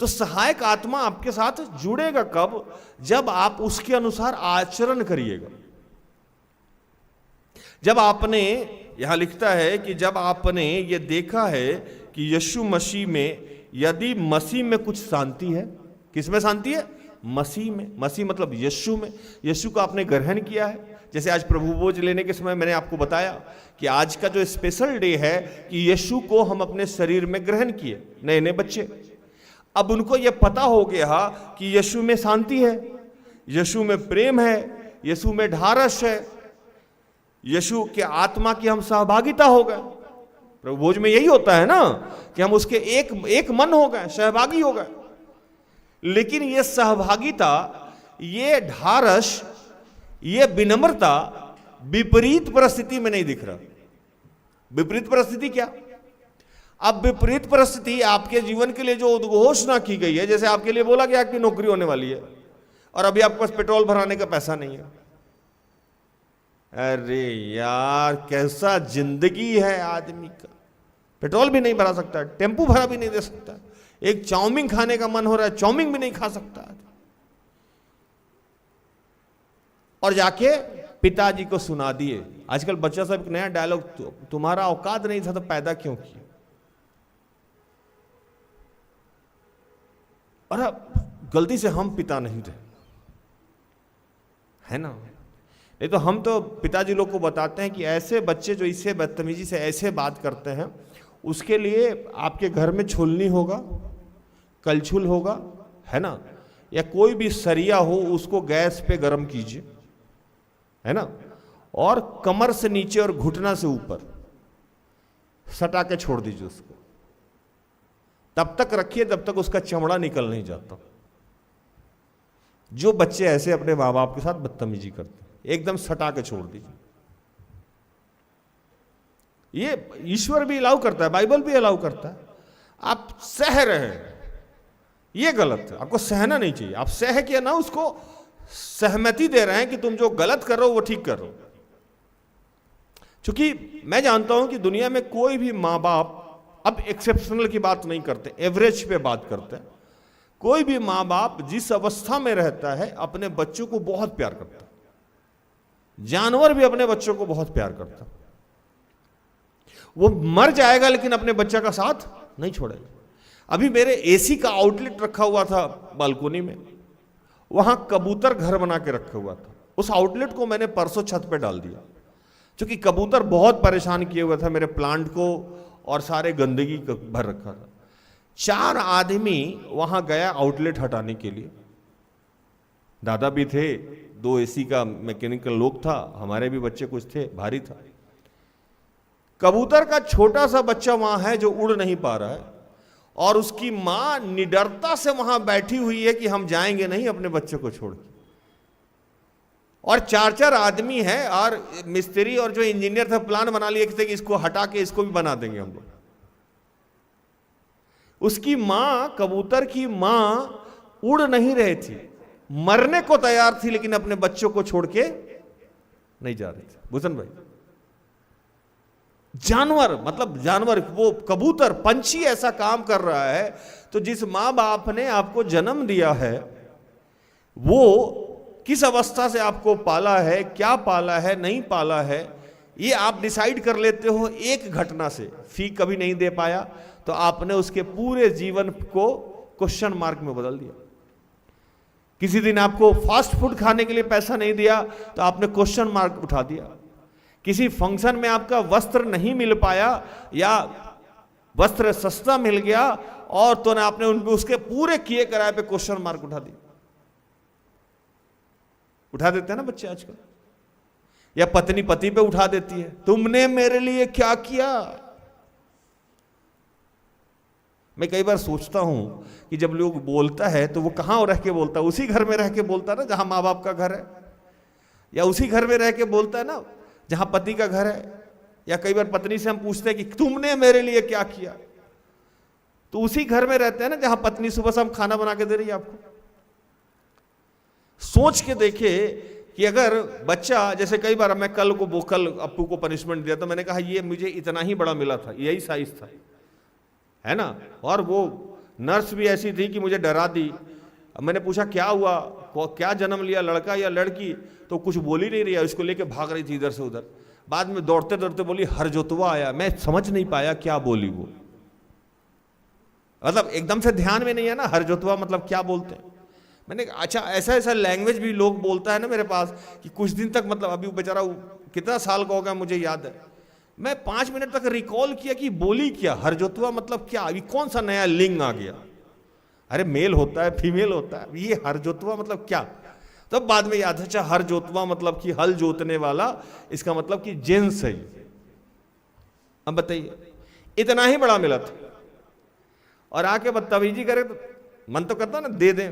Speaker 5: तो सहायक आत्मा आपके साथ जुड़ेगा कब? जब आप उसके अनुसार आचरण करिएगा। जब आपने, यहां लिखता है कि जब आपने ये देखा है कि यीशु मसीह में, यदि मसीह में कुछ शांति है। किस में शांति है? मसीह में। मसीह मतलब यीशु में। यीशु को आपने ग्रहण किया है,
Speaker 6: जैसे आज प्रभु भोज लेने के समय मैंने आपको बताया कि आज का जो स्पेशल डे है कि यीशु को हम अपने शरीर में ग्रहण किए, नए नए बच्चे। अब उनको यह पता हो गया कि यीशु में शांति है, यीशु में प्रेम है, यीशु में ढारस है, यीशु के आत्मा की हम सहभागिता हो गए। प्रभु भोज में यही होता है ना कि हम उसके एक मन हो गए, सहभागी हो गए। लेकिन ये सहभागिता, ये ढारस, ये विनम्रता विपरीत परिस्थिति में नहीं दिख रहा। विपरीत परिस्थिति क्या? अब विपरीत परिस्थिति आपके जीवन के लिए जो उद्घोषणा की गई है, जैसे आपके लिए बोला गया कि नौकरी होने वाली है और अभी आपके पास पेट्रोल भराने का पैसा नहीं है। अरे यार, कैसा जिंदगी है आदमी का, पेट्रोल भी नहीं भरा सकता, टेम्पू भरा भी नहीं दे सकता, एक चाउमीन खाने का मन हो रहा है, चाउमीन भी नहीं खा सकता, और जाके पिताजी को सुना दिए। आजकल बच्चा सब एक नया डायलॉग, तुम्हारा औकात नहीं था तो पैदा क्यों किया। और गलती से हम पिता नहीं थे, है ना? नहीं तो हम तो पिताजी लोग को बताते हैं कि ऐसे बच्चे जो इससे बदतमीजी से ऐसे बात करते हैं, उसके लिए आपके घर में छुलनी होगा, कलछुल होगा, है ना, या कोई भी सरिया हो उसको गैस पे गर्म कीजिए, है ना, और कमर से नीचे और घुटना से ऊपर सटा के छोड़ दीजिए उसको। तब तक रखिए जब तक उसका चमड़ा निकल नहीं जाता। जो बच्चे ऐसे अपने माँ बाप के साथ बदतमीजी करते हैं, एकदम सटा के छोड़ दीजिए। ये ईश्वर भी अलाउ करता है, बाइबल भी अलाउ करता है। आप सह रहे हैं, ये गलत है, आपको सहना नहीं चाहिए। आप सह के ना उसको सहमति दे रहे हैं कि तुम जो गलत कर रहे हो वो ठीक कर रहे हो। क्योंकि मैं जानता हूं कि दुनिया में कोई भी माँ बाप, अब एक्सेप्शनल की बात नहीं करते, एवरेज पे बात करते हैं, कोई भी माँ बाप जिस अवस्था में रहता है अपने बच्चों को बहुत प्यार करता है। जानवर भी अपने बच्चों को बहुत प्यार करता है। वो मर जाएगा लेकिन अपने बच्चा का साथ नहीं छोड़ेगा। अभी मेरे एसी का आउटलेट रखा हुआ था बालकोनी में, वहां कबूतर घर बना के रखा हुआ था। उस आउटलेट को मैंने परसों छत पे डाल दिया, क्योंकि कबूतर बहुत परेशान किए हुआ था मेरे प्लांट को और सारे गंदगी भर रखा था। 4 आदमी वहां गया आउटलेट हटाने के लिए। दादा भी थे, 2 एसी का मैकेनिकल लोग था, हमारे भी बच्चे कुछ थे, भारी था। कबूतर का छोटा सा बच्चा वहां है जो उड़ नहीं पा रहा है, और उसकी मां निडरता से वहां बैठी हुई है कि हम जाएंगे नहीं अपने बच्चे को छोड़ के। और 4-4 आदमी है, और मिस्त्री और जो इंजीनियर था प्लान बना लिए कि इसको हटा के इसको भी बना देंगे हम लोग। उसकी मां, कबूतर की मां उड़ नहीं रही थी, मरने को तैयार थी, लेकिन अपने बच्चों को छोड़ के नहीं जा रही थी। भूषण भाई, जानवर, मतलब जानवर, वो कबूतर, पंछी ऐसा काम कर रहा है, तो जिस मां बाप ने आपको जन्म दिया है, वो किस अवस्था से आपको पाला है, क्या पाला है, नहीं पाला है, ये आप डिसाइड कर लेते हो एक घटना से। फी कभी नहीं दे पाया तो आपने उसके पूरे जीवन को क्वेश्चन मार्क में बदल दिया। किसी दिन आपको फास्ट फूड खाने के लिए पैसा नहीं दिया तो आपने क्वेश्चन मार्क उठा दिया। किसी फंक्शन में आपका वस्त्र नहीं मिल पाया या वस्त्र सस्ता मिल गया और तो ना आपने उसके पूरे किए कराए पे क्वेश्चन मार्क उठा दिया। उठा देते हैं ना बच्चे आजकल, या पत्नी पति पे उठा देती है, तुमने मेरे लिए क्या किया। मैं कई बार सोचता हूं कि जब लोग बोलता है तो वो कहां रह के बोलता है? उसी घर में रह के बोलता है ना जहां माँ बाप का घर है, या उसी घर में रह के बोलता है ना जहां पति का घर है। या कई बार पत्नी से हम पूछते हैं कि तुमने मेरे लिए क्या किया, तो उसी घर में रहते हैं ना जहां पत्नी सुबह शाम खाना बना के दे रही है आपको। सोच के देखे कि अगर बच्चा, जैसे कई बार मैं कल अप्पू को पनिशमेंट दिया तो मैंने कहा ये मुझे इतना ही बड़ा मिला था, यही साइज था, है ना, और वो नर्स भी ऐसी थी कि मुझे डरा दी। मैंने पूछा क्या हुआ, क्या जन्म लिया, लड़का या लड़की, तो कुछ बोल ही नहीं रही, इसको लेके भाग रही थी इधर से उधर। बाद में दौड़ते दौड़ते बोली हरजोतवा आया। मैं समझ नहीं पाया क्या बोली वो, मतलब एकदम से ध्यान में नहीं है ना हरजोतवा मतलब क्या बोलते हैं। मैंने कहा, अच्छा ऐसा ऐसा लैंग्वेज भी लोग बोलता है ना मेरे पास कि कुछ दिन तक, मतलब अभी वो बेचारा कितना साल का हो गया मुझे याद है, मैं 5 मिनट तक रिकॉल किया कि बोली क्या, हरजोतवा मतलब क्या, अभी कौन सा नया लिंग आ गया, अरे मेल होता है फीमेल होता है, ये हरजोतवा मतलब क्या। तब तो बाद में याद है, अच्छा हरजोतवा मतलब कि हल जोतने वाला, इसका मतलब कि जेंट्स है। अब बताइए, इतना ही बड़ा मिला था और आके बदतमीजी करे तो मन तो करता ना दे दें।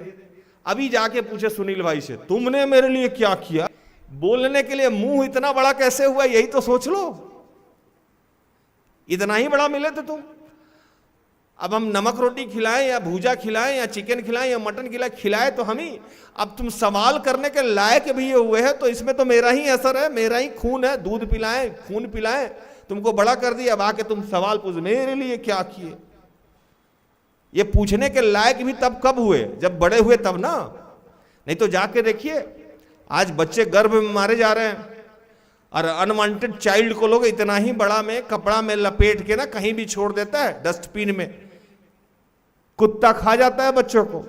Speaker 6: अभी जाके पूछे सुनील भाई से, तुमने मेरे लिए क्या किया, बोलने के लिए मुंह इतना बड़ा कैसे हुआ, यही तो सोच लो, इतना ही बड़ा मिले थे तुम। अब हम नमक रोटी खिलाएं या भूजा खिलाएं या चिकन खिलाएं या मटन खिलाए तो हम ही, अब तुम सवाल करने के लायक भी ये हुए हैं तो इसमें तो मेरा ही असर है, मेरा ही खून है, दूध पिलाएं खून पिलाएं, तुमको बड़ा कर दिया, अब आके तुम सवाल पूछ मेरे लिए क्या किए। ये पूछने के लायक भी तब कब हुए, जब बड़े हुए तब ना, नहीं तो जाके देखिए आज बच्चे गर्भ में मारे जा रहे हैं और अनवांटेड चाइल्ड को लोग इतना ही बड़ा में कपड़ा में लपेट के ना कहीं भी छोड़ देता है, डस्टबिन में, कुत्ता खा जाता है बच्चों को।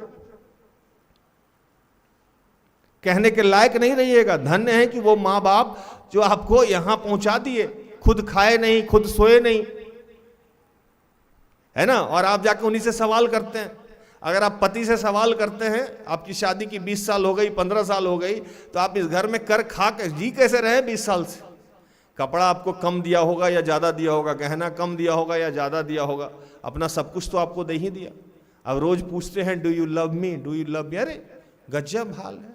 Speaker 6: कहने के लायक नहीं रहिएगा। धन्य है कि वो माँ बाप जो आपको यहां पहुंचा दिए, खुद खाए नहीं, खुद सोए नहीं, है ना, और आप जाके उन्हीं से सवाल करते हैं। अगर आप पति से सवाल करते हैं, आपकी शादी की 20 साल हो गई, 15 साल हो गई, तो आप इस घर में कर खा के जी कैसे रहे 20 साल से। कपड़ा आपको कम दिया होगा या ज़्यादा दिया होगा, गहना कम दिया होगा या ज़्यादा दिया होगा, अपना सब कुछ तो आपको दे ही दिया। अब रोज पूछते हैं do you love me, do you love me, अरे गजब हाल है।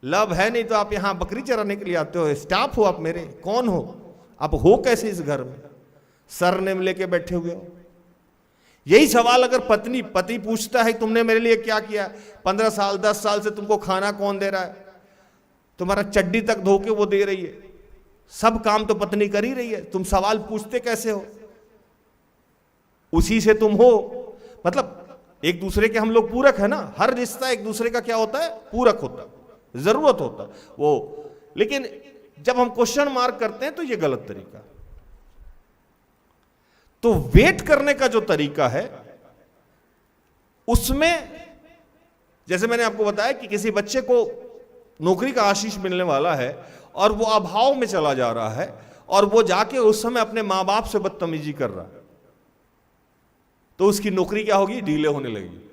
Speaker 6: लव है नहीं तो आप यहाँ बकरी चराने के लिए आते हो, स्टाफ हो आप मेरे, कौन हो आप, हो कैसे इस घर में, सरनेम लेके बैठे हुए हो। यही सवाल अगर पति पूछता है तुमने मेरे लिए क्या किया, 15 साल 10 साल से तुमको खाना कौन दे रहा है, तुम्हारा चड्डी तक धो के वो दे रही है, सब काम तो पत्नी कर ही रही है, तुम सवाल पूछते कैसे हो, उसी से तुम हो। मतलब एक दूसरे के हम लोग पूरक है ना, हर रिश्ता एक दूसरे का क्या होता है, पूरक होता है, जरूरत होता है वो। लेकिन जब हम क्वेश्चन मार्क करते हैं तो ये गलत तरीका। तो वेट करने का जो तरीका है उसमें, जैसे मैंने आपको बताया कि किसी बच्चे को नौकरी का आशीष मिलने वाला है और वो अभाव में चला जा रहा है और वो जाके उस समय अपने मां बाप से बदतमीजी कर रहा है, तो उसकी नौकरी क्या होगी, डीले होने लगेगी।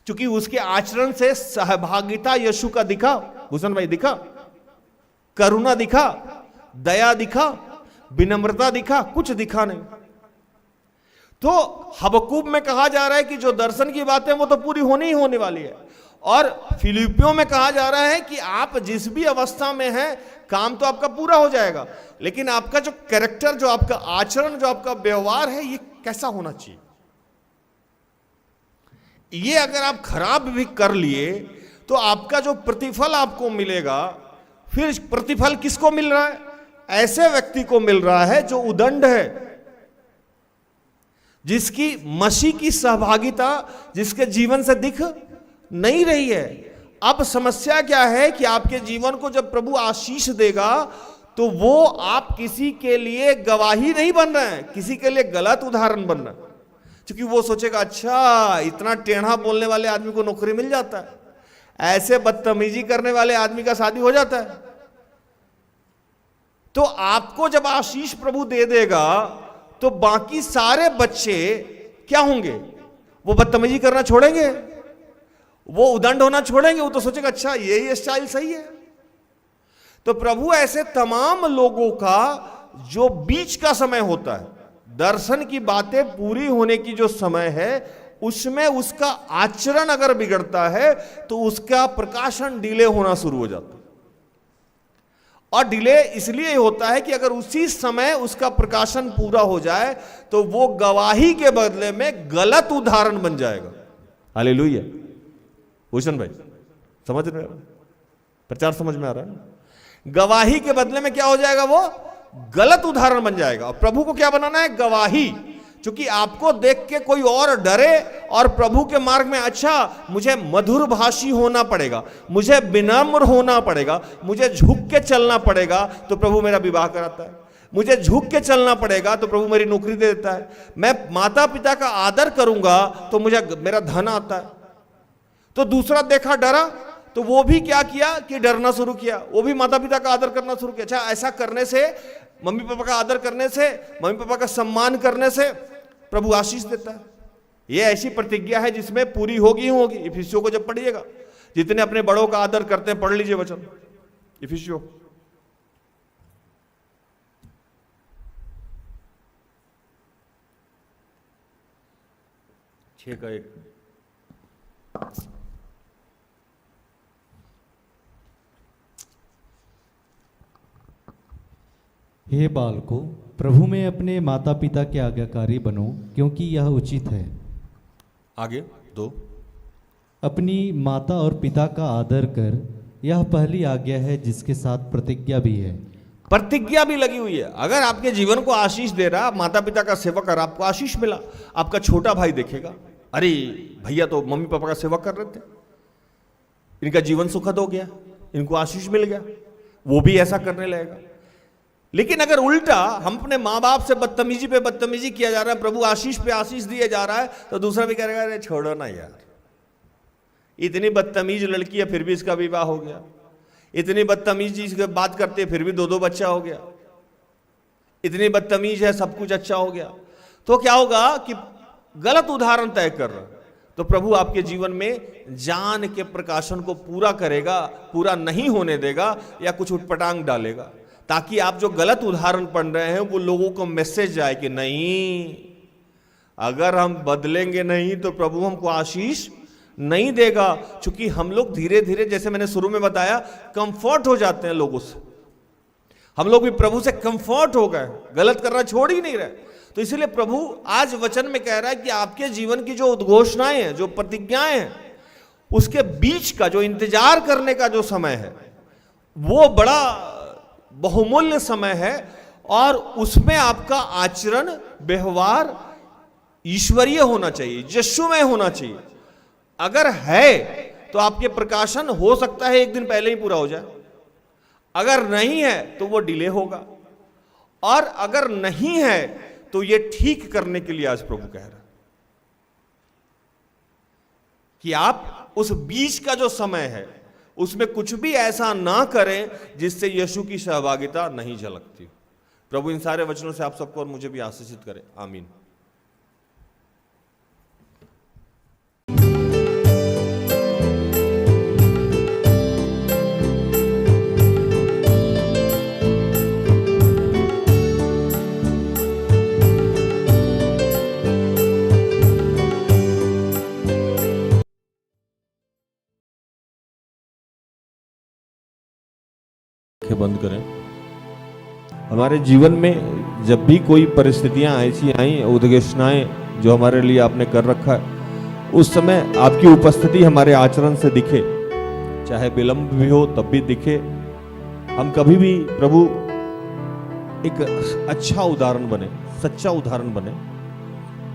Speaker 6: क्योंकि उसके आचरण से सहभागिता यीशु का दिखा, भूषण भाई दिखा, करुणा दिखा, दया दिखा, विनम्रता दिखा, कुछ दिखा नहीं। तो हबक्कूक में कहा जा रहा है कि जो दर्शन की बातें वो तो पूरी होनी ही होने वाली है, और फिलिपियों में कहा जा रहा है कि आप जिस भी अवस्था में हैं काम तो आपका पूरा हो जाएगा, लेकिन आपका जो कैरेक्टर, जो आपका आचरण, जो आपका व्यवहार है, ये कैसा होना चाहिए। ये अगर आप खराब भी कर लिए तो आपका जो प्रतिफल आपको मिलेगा, फिर प्रतिफल किसको मिल रहा है, ऐसे व्यक्ति को मिल रहा है जो उदंड है, जिसकी मसीह की सहभागिता जिसके जीवन से दिख नहीं रही है। अब समस्या क्या है कि आपके जीवन को जब प्रभु आशीष देगा तो वो आप किसी के लिए गवाही नहीं बन रहे हैं, किसी के लिए गलत उदाहरण बन रहे हैं। क्योंकि वो सोचेगा अच्छा इतना टेढ़ा बोलने वाले आदमी को नौकरी मिल जाता है, ऐसे बदतमीजी करने वाले आदमी का शादी हो जाता है। तो आपको जब आशीष प्रभु दे देगा तो बाकी सारे बच्चे क्या होंगे, वो बदतमीजी करना छोड़ेंगे, वो उदंड होना छोड़ेंगे, वो तो सोचेगा अच्छा यही स्टाइल सही है। तो प्रभु ऐसे तमाम लोगों का जो बीच का समय होता है, दर्शन की बातें पूरी होने की जो समय है, उसमें उसका आचरण अगर बिगड़ता है तो उसका प्रकाशन डिले होना शुरू हो जाता है। और डिले इसलिए होता है कि अगर उसी समय उसका प्रकाशन पूरा हो जाए तो वो गवाही के बदले में गलत उदाहरण बन जाएगा। हालेलुया। भूषण भाई समझ रहे हो, प्रचार समझ में आ रहा है। गवाही के बदले में क्या हो जाएगा, वो गलत उदाहरण बन जाएगा। और प्रभु को क्या बनाना है, गवाही। क्योंकि आपको देख के कोई और डरे और प्रभु के मार्ग में, अच्छा मुझे मधुर भाषी होना पड़ेगा, मुझे विनम्र होना पड़ेगा, मुझे झुक के चलना पड़ेगा तो प्रभु मेरा विवाह कराता है, मुझे झुक के चलना पड़ेगा तो प्रभु मेरी नौकरी दे देता है, मैं माता पिता का आदर करूंगा तो मुझे मेरा धन आता है। तो दूसरा देखा डरा, तो वो भी क्या किया कि डरना शुरू किया, वो भी माता पिता का आदर करना शुरू किया। अच्छा, ऐसा करने से, मम्मी पापा का आदर करने से, मम्मी पापा का सम्मान करने से प्रभु आशीष देता है। ये ऐसी प्रतिज्ञा है जिसमें पूरी होगी ही होगी। इफिसियों को जब पढ़िएगा, जितने अपने बड़ों का आदर करते हैं, पढ़ लीजिए वचन इफिसियों। छह का 1।
Speaker 1: हे बालकों, प्रभु में अपने माता पिता के आज्ञाकारी बनो, क्योंकि यह उचित है।
Speaker 6: आगे 2।
Speaker 1: अपनी माता और पिता का आदर कर, यह पहली आज्ञा है जिसके साथ प्रतिज्ञा भी है।
Speaker 6: प्रतिज्ञा भी लगी हुई है। अगर आपके जीवन को आशीष दे रहा, माता पिता का सेवा कर, आपको आशीष मिला। आपका छोटा भाई देखेगा, अरे भैया तो मम्मी पापा का सेवा कर रहे थे, इनका जीवन सुखद हो गया, इनको आशीष मिल गया, वो भी ऐसा करने लगेगा। लेकिन अगर उल्टा हम अपने माँ बाप से बदतमीजी पे बदतमीजी किया जा रहा है, प्रभु आशीष पे आशीष दिया जा रहा है, तो दूसरा भी कहेगा अरे छोड़ो ना यार, इतनी बदतमीज लड़की है फिर भी इसका विवाह हो गया, इतनी बदतमीजी से बात करते हैं फिर भी 2-2 बच्चा हो गया, इतनी बदतमीज है सब कुछ अच्छा हो गया। तो क्या होगा कि गलत उदाहरण तय कर रहा, तो प्रभु आपके जीवन में जान के प्रकाशन को पूरा करेगा, पूरा नहीं होने देगा या कुछ उटपटांग डालेगा, ताकि आप जो गलत उदाहरण पढ़ रहे हैं वो लोगों को मैसेज जाए कि नहीं, अगर हम बदलेंगे नहीं तो प्रभु हमको आशीष नहीं देगा। क्योंकि हम लोग धीरे धीरे, जैसे मैंने शुरू में बताया, कंफर्ट हो जाते हैं लोगों से। हम लोग भी प्रभु से कंफर्ट हो गए, गलत करना छोड़ ही नहीं रहे। तो इसलिए प्रभु आज वचन में कह रहा है कि आपके जीवन की जो उद्घोषणाएं हैं, जो प्रतिज्ञाएं हैं, उसके बीच का जो इंतजार करने का जो समय है, वो बड़ा बहुमूल्य समय है, और उसमें आपका आचरण व्यवहार ईश्वरीय होना चाहिए, यीशुमय होना चाहिए। अगर है तो आपके प्रकाशन हो सकता है एक दिन पहले ही पूरा हो जाए, अगर नहीं है तो वो डिले होगा, और अगर नहीं है तो ये ठीक करने के लिए आज प्रभु कह रहा है कि आप उस बीच का जो समय है उसमें कुछ भी ऐसा ना करें जिससे यीशु की सहभागिता नहीं झलकती। प्रभु इन सारे वचनों से आप सबको और मुझे भी आशीषित करें, आमीन। बंद करें। हमारे जीवन में जब भी कोई परिस्थितियां ऐसी आई, उद्घोषणाएं जो हमारे लिए आपने कर रखा है, उस समय आपकी उपस्थिति हमारे आचरण से दिखे, चाहे विलंब भी हो तब भी दिखे। हम कभी भी प्रभु एक अच्छा उदाहरण बने, सच्चा उदाहरण बने,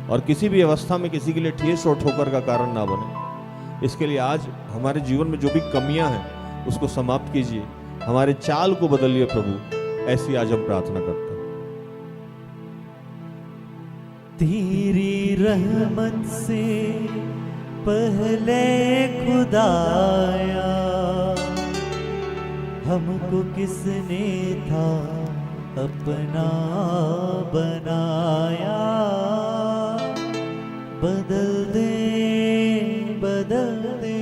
Speaker 6: और किसी भी अवस्था में किसी के लिए ठेस और ठोकर का कारण ना बने। इसके लिए आज हमारे जीवन में जो भी कमियां हैं उसको समाप्त कीजिए, हमारे चाल को बदलिए प्रभु, ऐसी आज हम प्रार्थना करते हैं।
Speaker 4: तेरी रहमत से पहले खुदाया, हमको किसने था अपना बनाया। बदल दे बदल दे,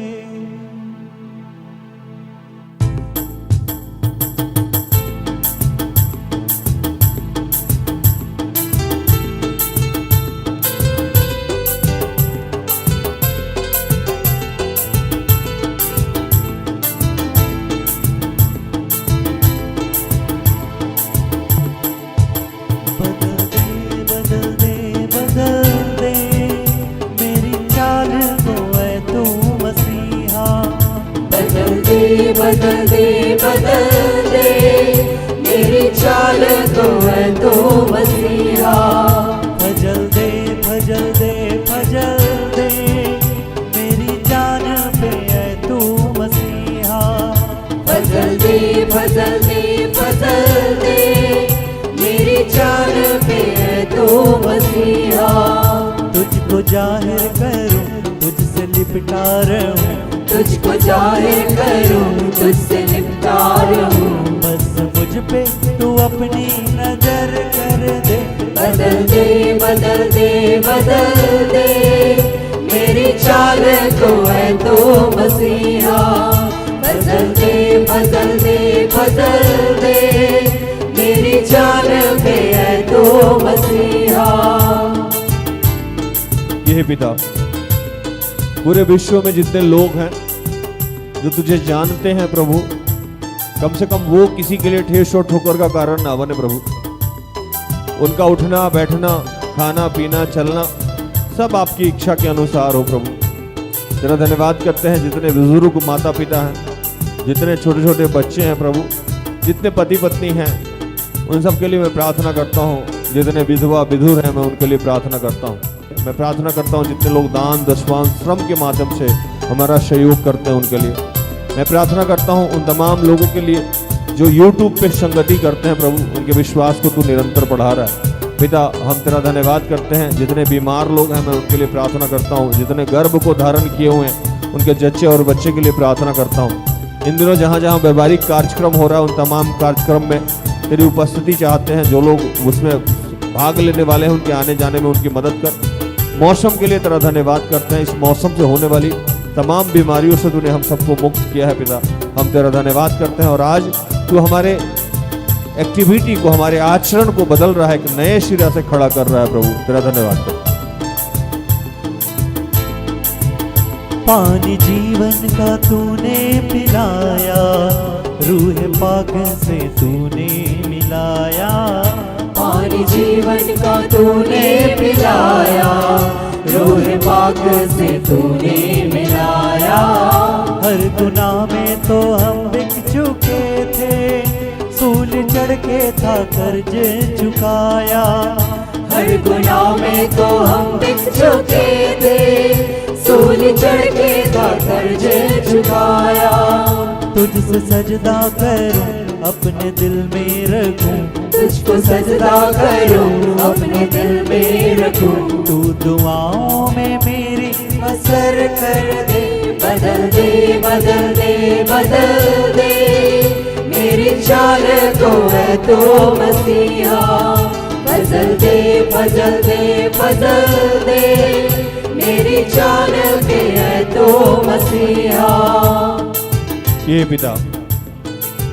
Speaker 7: बदल दे बदल दे मेरी चाल को है तो मसीहा।
Speaker 4: भजल दे भजल दे भजल दे मेरी जान पे है तू मसीहा।
Speaker 7: भजल दे भजल दे भजल दे मेरी जान पे है तो मसीहा।
Speaker 4: तुझको जाहिर करूं, तुझसे लिप लिपटा रहूं,
Speaker 7: तुझको जाहिर करूं, तुझसे लिपटा रहूं।
Speaker 4: बस मुझ पे तू अपनी नजर कर दे।
Speaker 7: बदल दे, बदल दे, बदल दे मेरी चाल को है तो मसीहा। बदल दे, बदल दे, बदल दे मेरी चाल पे है तो मसीहा।
Speaker 6: ये पिता, पूरे विश्व में जितने लोग हैं जो तुझे जानते हैं प्रभु, कम से कम वो किसी के लिए ठेस और ठोकर का कारण ना बने प्रभु। उनका उठना बैठना, खाना पीना, चलना सब आपकी इच्छा के अनुसार हो प्रभु। तेरा धन्यवाद करते हैं जितने बुजुर्ग माता पिता हैं, जितने छोटे छोटे बच्चे हैं प्रभु, जितने पति पत्नी हैं, उन सब के लिए मैं प्रार्थना करता हूँ। जितने विधवा विधुर हैं मैं उनके लिए प्रार्थना करता हूँ। मैं प्रार्थना करता हूँ जितने लोग दान दशवान श्रम के माध्यम से हमारा सहयोग करते हैं उनके लिए। मैं प्रार्थना करता हूँ उन तमाम लोगों के लिए जो YouTube पे संगति करते हैं प्रभु, उनके विश्वास को तू निरंतर बढ़ा रहा है। पिता, हम तेरा धन्यवाद करते हैं। जितने बीमार लोग हैं मैं उनके लिए प्रार्थना करता हूँ। जितने गर्भ को धारण किए हुए हैं उनके जच्चे और बच्चे के लिए प्रार्थना करता हूँ। इन दिनों जहाँ जहाँ व्यावहारिक कार्यक्रम हो रहा है उन तमाम कार्यक्रम में तेरी उपस्थिति चाहते हैं। जो लोग उसमें भाग लेने वाले हैं उनके आने जाने में उनकी मदद कर। मौसम के लिए तेरा धन्यवाद करते हैं। इस मौसम से होने वाली तमाम बीमारियों से तूने हम सबको मुक्त किया है पिता, हम तेरा धन्यवाद करते हैं। और आज तू हमारे एक्टिविटी को, हमारे आचरण को बदल रहा है, एक नए सिरे से खड़ा कर रहा है प्रभु, तेरा धन्यवाद करते हैं।
Speaker 4: पानी जीवन का तूने पिलाया, रूह पाक से तूने मिलाया।
Speaker 7: पानी जीवन का तूने पिलाया, रूह पाक से तूने मिलाया।
Speaker 4: हर गुनाह में तो हम बिक चुके थे, सूल चढ़ के था कर्ज चुकाया।
Speaker 7: हर गुनाह में तो हम बिक चुके थे, सूल चढ़ के था कर्ज चुकाया।
Speaker 4: तुझसे सजदा करूं, अपने दिल में रखूं,
Speaker 7: तुझको सजदा करूं, अपने दिल में रखूं।
Speaker 4: तू दुआओं में मेरी असर कर दे।
Speaker 7: बदल दे, बदल दे, बदल दे मेरी चाल को है तो मसीहा। बदल दे, बदल दे, बदल दे मेरी चाल पे है तो मसीहा।
Speaker 6: ये पिता,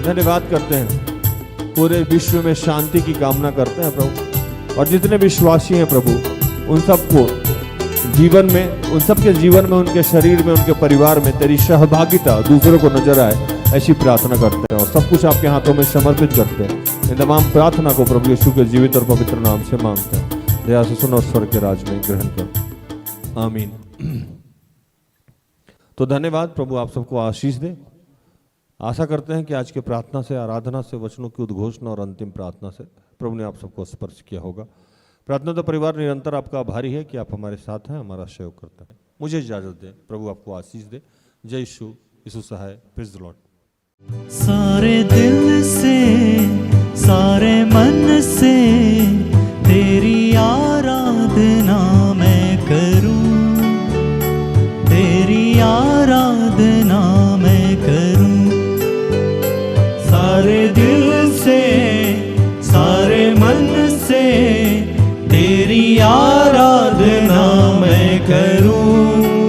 Speaker 6: धन्यवाद करते हैं। पूरे विश्व में शांति की कामना करते हैं प्रभु, और जितने विश्वासी हैं प्रभु उन सबको जीवन में, उन सबके जीवन में, उनके शरीर में, उनके परिवार में तेरी सहभागिता दूसरों को नजर आए, ऐसी प्रार्थना करते हैं। और सब कुछ आपके हाथों में समर्पित करते हैं। इन तमाम प्रार्थना को प्रभु यीशु के जीवित और पवित्र नाम से मांगते हैं। दया से सुन और स्वर्ग के राज में ग्रहण कर, आमीन। तो धन्यवाद प्रभु, आप सबको आशीष दे। आशा करते हैं कि आज के प्रार्थना से, आराधना से, वचनों की उद्घोषणा और अंतिम प्रार्थना से प्रभु ने आप सबको स्पर्श किया होगा। प्रार्थना तो परिवार निरंतर आपका आभारी है कि आप हमारे साथ हैं, हमारा सहयोग करते हैं। मुझे इजाजत दें, प्रभु आपको आशीष दे। जय यीशु, यीशु सहाय, प्रेज़ द लॉर्ड।
Speaker 4: सारे दिल से, सारे मन से तेरी आराधना मैं करूं, तेरी आराधना मैं करूं। सारे दिल से, सारे मन से तेरी आराधना मैं करूं।